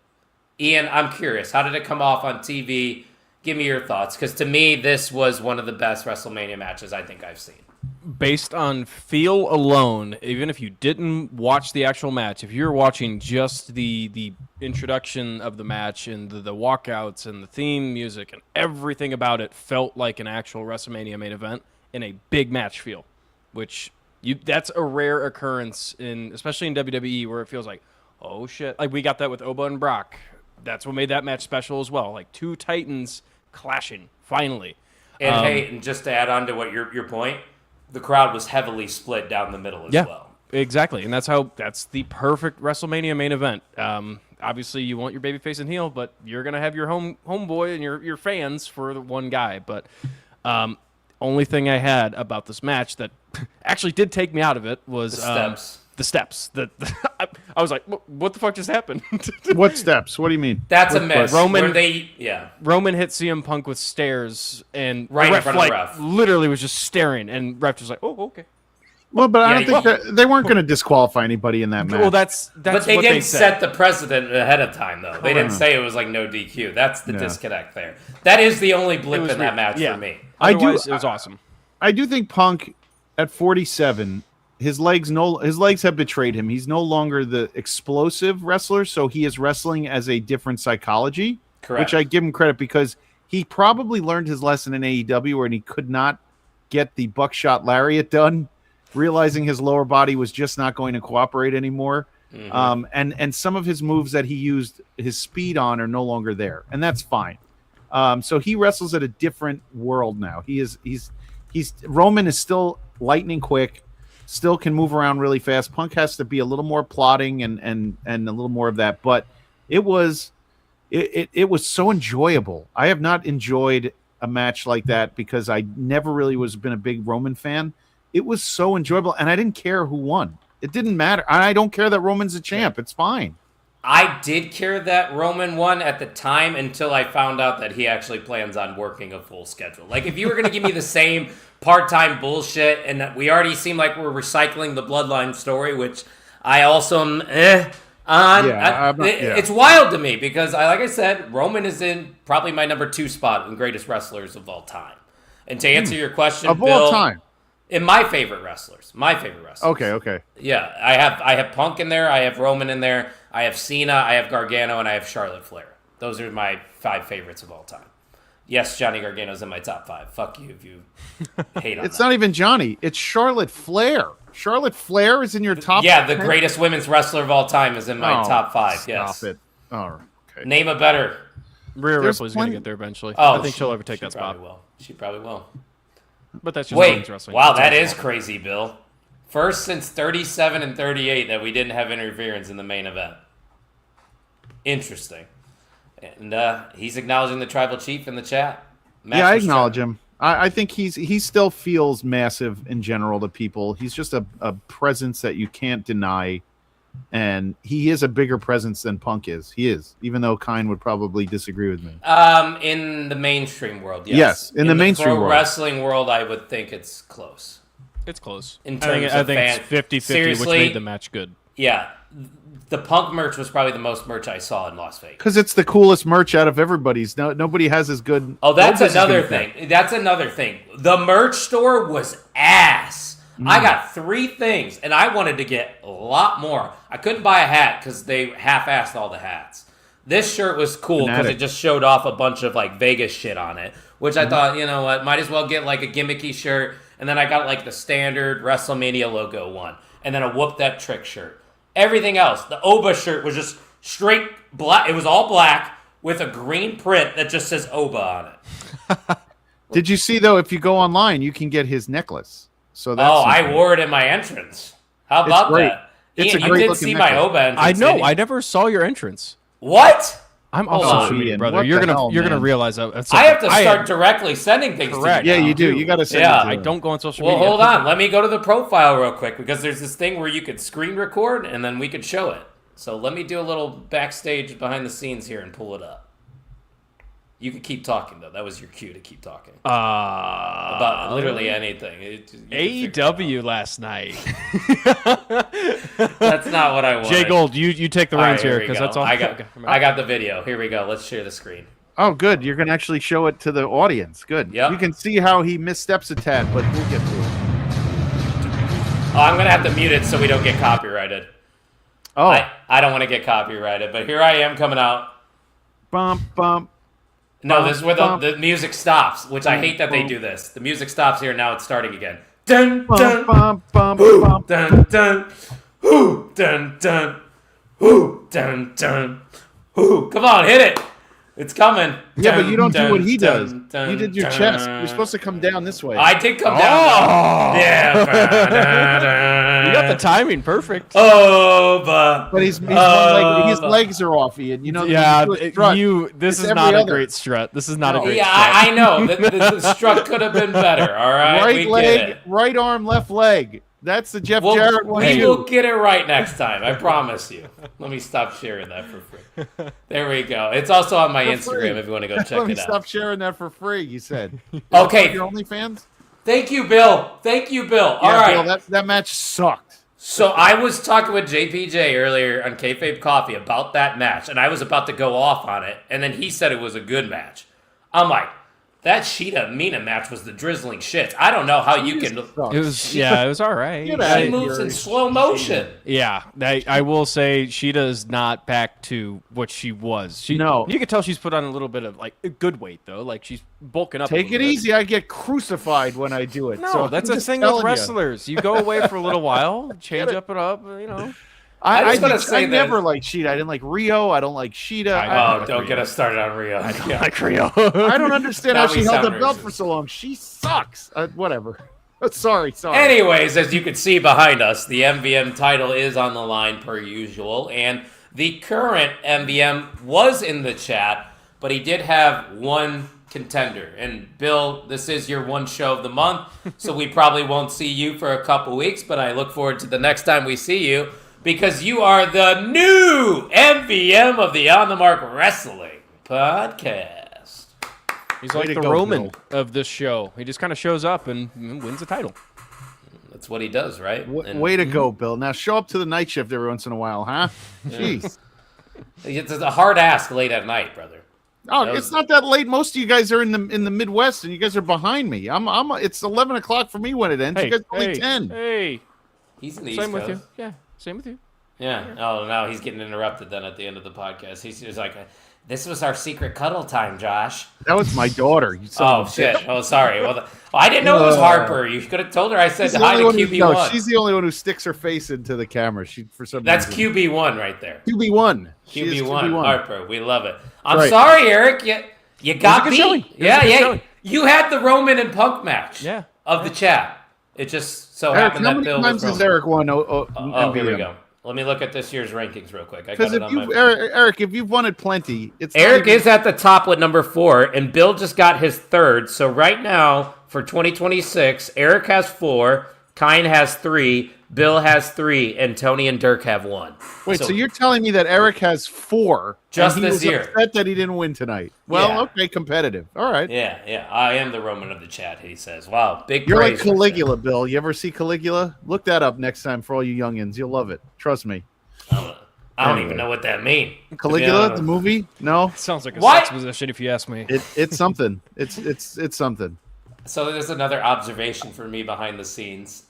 Ian, I'm curious. How did it come off on TV? Give me your thoughts. Because to me, this was one of the best WrestleMania matches I think I've seen. Based on feel alone, even if you didn't watch the actual match, if you're watching just the introduction of the match and the walkouts and the theme music and everything about it felt like an actual WrestleMania main event in a big match feel, which that's a rare occurrence especially in WWE, where it feels like, oh shit, like we got that with Oba and Brock. That's what made that match special as well. Like two titans clashing finally. And hey, and just to add on to what your point, the crowd was heavily split down the middle as well. Exactly, and that's the perfect WrestleMania main event. Obviously, you want your babyface and heel, but you're gonna have your homeboy and your fans for the one guy. But only thing I had about this match that actually did take me out of it was the steps. I was like, what the fuck just happened? What steps? What do you mean? That's a miss. Roman hit CM Punk with stairs, and right the in front of the ref. Literally was just staring, and ref was like, oh, okay. Well, but I don't think that they weren't going to disqualify anybody in that match. Well, that's but they what didn't they said. set the precedent ahead of time, though. They didn't say it was like no DQ. That's the disconnect there. That is the only blip in that match for me. Otherwise, it was awesome. I do think Punk at 47, his legs have betrayed him. He's no longer the explosive wrestler, so he is wrestling as a different psychology. Correct. Which I give him credit, because he probably learned his lesson in AEW, where he could not get the buckshot lariat done, realizing his lower body was just not going to cooperate anymore. Mm-hmm. And some of his moves that he used his speed on are no longer there, and that's fine. So he wrestles at a different world now. He's Roman is still lightning quick, still can move around really fast. Punk has to be a little more plodding and a little more of that, but it was so enjoyable. I have not enjoyed a match like that because I never really been a big Roman fan. It was so enjoyable, and I didn't care who won. It didn't matter. I don't care that Roman's a champ. It's fine. I did care that Roman won at the time until I found out that he actually plans on working a full schedule. Like, if you were going to give me the same part-time bullshit, and we already seem like we're recycling the Bloodline story, which I also am on. It's wild to me because, like I said, Roman is in probably my number 2 spot in greatest wrestlers of all time. And to answer your question, of Bill, all time. In my favorite wrestlers. Okay. Yeah, I have Punk in there. I have Roman in there. I have Cena. I have Gargano, and I have Charlotte Flair. Those are my 5 favorites of all time. Yes, Johnny Gargano's in my top 5. Fuck you if you hate on It's not even Johnny. It's Charlotte Flair. Charlotte Flair is in your top. Yeah, the greatest women's wrestler of all time is in my top 5. Yes. Stop it. Oh, okay. Name a better. Rhea Ripley's going to get there eventually. Oh, I think she'll ever take that spot. She probably will. But that's just women's wrestling. Wow, that is crazy, Bill. First since 37 and 38 that we didn't have interference in the main event. Interesting. And he's acknowledging the tribal chief in the chat. Yeah, I acknowledge him. I think he still feels massive in general to people. He's just a presence that you can't deny, and he is a bigger presence than Punk is. He is, even though Kine would probably disagree with me. In the mainstream world, yes. Yes, in the mainstream pro world. wrestling world, I would think it's close. It's close. In terms I of think fan- it's 50-50, which Seriously? made the match good. Yeah, the Punk merch was probably the most merch I saw in Las Vegas. Because it's the coolest merch out of everybody's. Nobody has as good. Oh, that's nobody's as another good as thing. That's another thing. The merch store was ass. I got 3 things, and I wanted to get a lot more. I couldn't buy a hat because they half-assed all the hats. This shirt was cool because it just showed off a bunch of like Vegas shit on it, which I thought, you know what, might as well get like a gimmicky shirt. And then I got like the standard WrestleMania logo one, and then a Whoop That Trick shirt. Everything else, the Oba shirt was just straight black. It was all black with a green print that just says Oba on it. Did you see though? If you go online, you can get his necklace. So that's I wore it in my entrance. How about great. that? It's Ian, a you great did looking see my necklace. Oba entrance. I know. didn't you? I never saw your entrance. What? I'm on Hold social on, media, Ian. brother. What You're the gonna hell, you're gonna man? realize that. I have to start directly sending things Correct. to you. Yeah, now. you do. You got to say. Yeah. I don't go on social Well, media. hold on. Let me go to the profile real quick because there's this thing where you could screen record and then we could show it. So let me do a little backstage behind the scenes here and pull it up. You could keep talking though. That was your cue to keep talking about literally anything. You can figure AEW last night. it out. That's not what I wanted. Jay Gold, you take the All reins right, here we because go. that's all. I got. Okay, I got the video. Here we go. Let's share the screen. Oh, good. You're gonna actually show it to the audience. Good. Yep. You can see how he missteps a tad, but we'll get to it. Oh, I'm gonna have to mute it so we don't get copyrighted. Oh, I don't want to get copyrighted, but here I am coming out. bump, bump. No, this is where the music stops, which I hate that they do this. The music stops here, now it's starting again. Dun, dun, Bump, bump, bump, whoo, bump. dun, dun, whoo, dun, dun, whoo, dun, dun, whoo. Come on, hit it. It's coming. Yeah, but you don't Dun, do what he dun, does. dun, You did your dun. chest. You're supposed to come down this way. I did come down. Yeah. You got the timing perfect. Oh, but But he's one leg, his legs are off, Ian. You know. Yeah, you do a strut. this It's is every not a other. great strut. This is not a great yeah, strut. I know. The strut could have been better. All right, right we leg, get it. right arm, left leg. That's the Jeff Jarrett one. We too. will get it right next time. I promise you. Let me stop sharing that for free. There we go. It's also on my For Instagram free. if you want to go Let check me it stop out. sharing that for free. You said. Okay. Your OnlyFans. Thank you, Bill. Thank you, Bill. All Yeah, right. Bill, that match sucked. So I was talking with JPJ earlier on Kayfabe Coffee about that match, and I was about to go off on it, and then he said it was a good match. I'm like, that Sheeta Mina match was the drizzling shits. I don't know how you can. Sucked. It was all right. Get out She of moves here. in slow motion. Yeah, I will say Sheeta is not back to what she was. No. You can tell she's put on a little bit of like a good weight though. Like she's bulking up. a Take little it bit. easy. I get crucified when I do it. No, so that's I'm a just thing with telling you. wrestlers. You go away for a little while, change up it up. You know. I just wanna say I that- never liked Sheeta. I didn't like Rio. I don't like Sheeta. Oh, don't get us started on Rio. Like Rio. I don't understand how Now she we held the sound belt racist. for so long. She sucks. Whatever. Sorry. Anyways, as you can see behind us, the MVM title is on the line per usual, and the current MVM was in the chat, but he did have one contender. And Bill, this is your one show of the month, so we probably won't see you for a couple weeks, but I look forward to the next time we see you, because you are the new MVM of the On the Mark Wrestling podcast. He's Way like to the go, Roman Bill. of this show. He just kind of shows up and wins the title. That's what he does, right? And Way to go, Bill. Now show up to the night shift every once in a while, huh? Jeez. It's a hard ask late at night, brother. Oh, That it's was- not that late. Most of you guys are in the Midwest, and you guys are behind me. It's 11 o'clock for me when it ends. Hey, you guys are only hey, 10. Hey, He's in the same East with Coast. you. Yeah, same with you. Yeah. Oh, now he's getting interrupted then at the end of the podcast. He's like, this was our secret cuddle time, Josh. That was my daughter. You son Oh, of a shit. bitch. Oh, sorry. Well, I didn't know it was Harper. You could have told her I said She's the hi to only one who- no, QB1. she's the only one who sticks her face into the camera. She for some That's reason. QB1 right there. QB1. She is QB1. Harper. We love it. I'm Right. sorry, Eric. You got good beat. showing. It was a Yeah, good yeah. showing. You had the Roman and Punk match Yeah. of the chat. It just so Eric, happened how that many Bill times was has Roman. Eric won? Oh, here we MVM? go. Let me look at this year's rankings real quick. I got Because it if on my you, phone. Eric, if you've won it plenty, it's not Eric even- is at the top with number 4, and Bill just got his 3rd. So right now, for 2026, Eric has 4, Kine has 3, Bill has 3, and Tony and Dirk have 1. Wait, so you're telling me that Eric has 4 Just and he this was year. upset that he didn't win tonight? Well, Yeah. okay, competitive. All right. Yeah, I am the Roman of the chat, he says. Wow, big You're like praise for Caligula, Bill. You ever see Caligula? Look that up next time for all you youngins. You'll love it. Trust me. I don't even know what that means. Caligula, the movie? No, Sounds like a What? sex position, if you ask me. it's something. It's something. So there's another observation for me behind the scenes.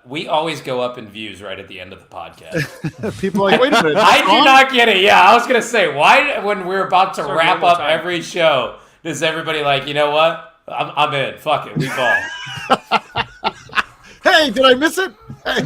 We always go up in views right at the end of the podcast. People are like, wait a minute. I that's do on? not get it. Yeah, I was gonna say, why when we're about to Sorry, wrap one more up time. every show, does everybody like, you know what? I'm in. Fuck it, we ball. Hey, did I miss it? Hey.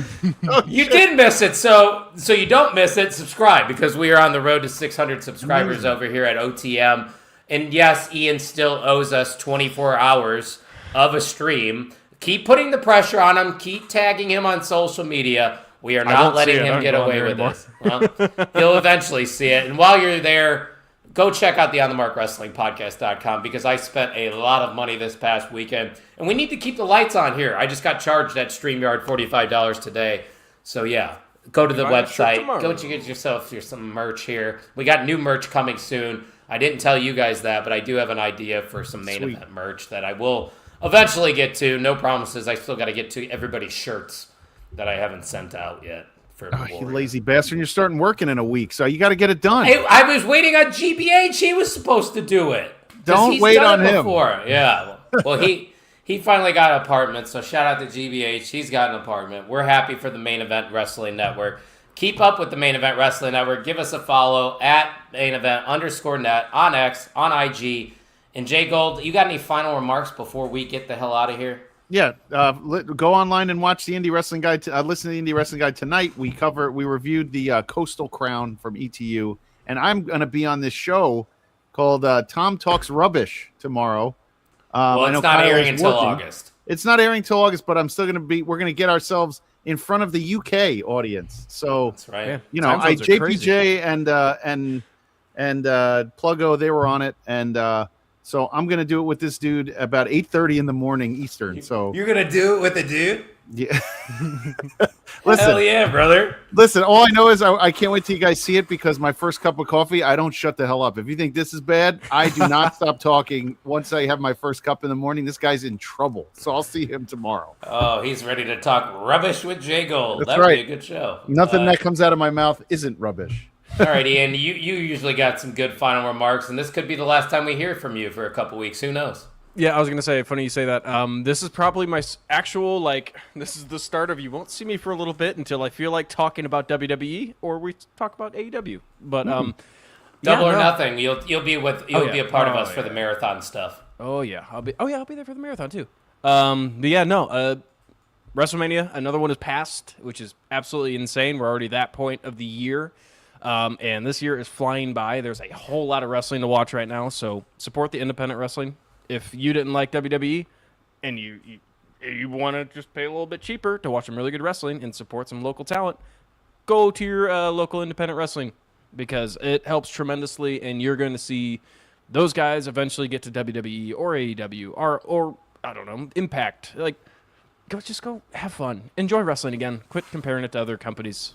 Oh, You shit. did miss it, so you don't miss it. Subscribe because we are on the road to 600 subscribers over here at OTM. And yes, Ian still owes us 24 hours of a stream. Keep putting the pressure on him. Keep tagging him on social media. We are not won't letting see it. him I'm get going away there with anymore. this. Well, he'll eventually see it. And while you're there, go check out the On the Mark Wrestling Podcast.com because I spent a lot of money this past weekend. And we need to keep the lights on here. I just got charged at StreamYard $45 today. So yeah, go to the buy a shirt website. tomorrow. Go to get yourself some merch here. We got new merch coming soon. I didn't tell you guys that, but I do have an idea for some main Sweet. event merch that I will eventually get to. No promises. I still got to get to everybody's shirts that I haven't sent out yet. For Oh, you Warrior. lazy bastard. You're starting working in a week, so you got to get it done. Hey, I was waiting on GBH. He was supposed to do it. 'Cause Don't he's wait done on it him. before. Yeah. Well, he finally got an apartment, so shout out to GBH. He's got an apartment. We're happy for the Main Event Wrestling Network. Keep up with the Main Event Wrestling Network. Give us a follow at Main Event _net on X, on IG. And Jay Gold, you got any final remarks before we get the hell out of here? Yeah, go online and watch the Indie Wrestling Guide. Listen to the Indie Wrestling Guide tonight. We reviewed the Coastal Crown from ETU, and I'm going to be on this show called Tom Talks Rubbish tomorrow. Well, I know it's not Kyle airing is until working. August. It's not airing till August, but I'm still going to be. We're going to get ourselves in front of the UK audience. So That's right. Yeah. you know, Time zones are crazy. JPJ and Pluggo, they were on it, and so I'm gonna do it with this dude about 8:30 in the morning Eastern. So You're going to do it with a dude? yeah. Hell listen, yeah, brother. listen. All I know is I can't wait till you guys see it because my first cup of coffee, I don't shut the hell up. If you think this is bad, I do not stop talking. Once I have my first cup in the morning, this guy's in trouble. So I'll see him tomorrow. Oh, he's ready to talk rubbish with Jay Gold. That's That would right. be a good show. Nothing that comes out of my mouth isn't rubbish. All right, Ian, you usually got some good final remarks, and this could be the last time we hear from you for a couple weeks. Who knows? Yeah, I was going to say, funny you say that. This is probably my actual, this is the start of you won't see me for a little bit until I feel like talking about WWE or we talk about AEW. But, Double yeah, or no. nothing. You'll be be a part of Oh, us for the yeah. marathon stuff. Oh, yeah. I'll be there for the marathon, too. But yeah, no, WrestleMania, another one is passed, which is absolutely insane. We're already that point of the year. And this year is flying by. There's a whole lot of wrestling to watch right now, so support the independent wrestling. If you didn't like WWE and you want to just pay a little bit cheaper to watch some really good wrestling and support some local talent, go to your local independent wrestling because it helps tremendously, and you're going to see those guys eventually get to WWE or AEW or I don't know, Impact. Like, go have fun, enjoy wrestling again. Quit comparing it to other companies.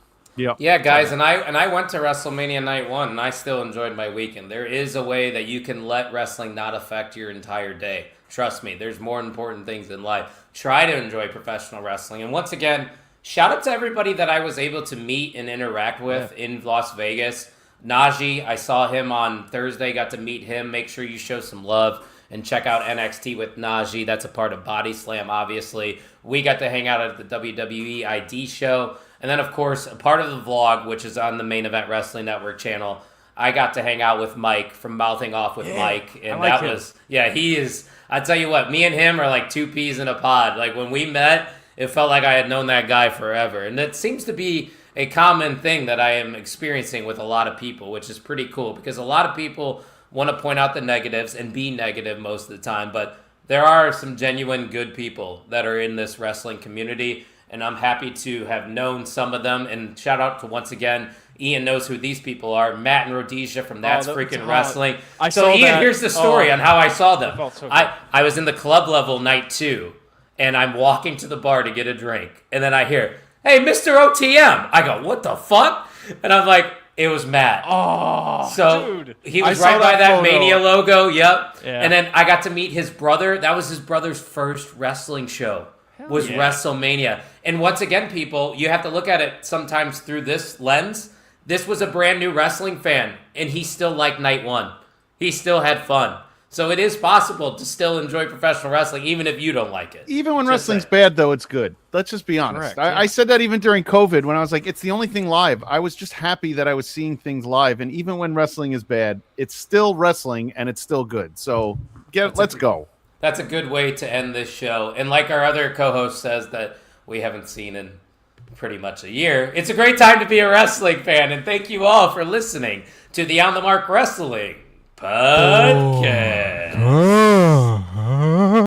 Yeah, guys, and I went to WrestleMania Night 1, and I still enjoyed my weekend. There is a way that you can let wrestling not affect your entire day. Trust me, there's more important things in life. Try to enjoy professional wrestling. And once again, shout out to everybody that I was able to meet and interact with in Las Vegas. Najee, I saw him on Thursday, got to meet him. Make sure you show some love and check out NXT with Najee. That's a part of Body Slam, obviously. We got to hang out at the WWE ID show. And then, of course, a part of the vlog, which is on the Main Event Wrestling Network channel, I got to hang out with Mike from Mouthing Off with Mike. And like that him. was, he is, I tell you what, me and him are like two peas in a pod. Like when we met, it felt like I had known that guy forever. And that seems to be a common thing that I am experiencing with a lot of people, which is pretty cool because a lot of people want to point out the negatives and be negative most of the time. But there are some genuine good people that are in this wrestling community. and I'm happy to have known some of them. And shout out to, once again, Ian knows who these people are. Matt and Rhodesia from That's Freaking Wrestling. I So saw Ian, that. here's the story on how I saw them. felt so good. I was in the club level night 2, and I'm walking to the bar to get a drink, and then I hear, "Hey, Mr. OTM." I go, "What the fuck?" And I'm like, it was Matt. Oh, So dude. he I was saw right by that photo. Mania logo. Yep. Yeah. And then I got to meet his brother. That was his brother's first wrestling show. Was yeah. Wrestlemania. And once again, people, you have to look at it sometimes through this lens. This was a brand new wrestling fan, and he still liked night 1. He still had fun. So it is possible to still enjoy professional wrestling, even if you don't like it. Even when Just wrestling's saying. bad, though, it's good. Let's just be honest. Correct, I said that even during COVID when I was like, it's the only thing live. I was just happy that I was seeing things live. And even when wrestling is bad, it's still wrestling and it's still good. So let's go. That's a good way to end this show. And like our other co-host says that we haven't seen in pretty much a year, it's a great time to be a wrestling fan. And thank you all for listening to the On the Mark Wrestling Podcast.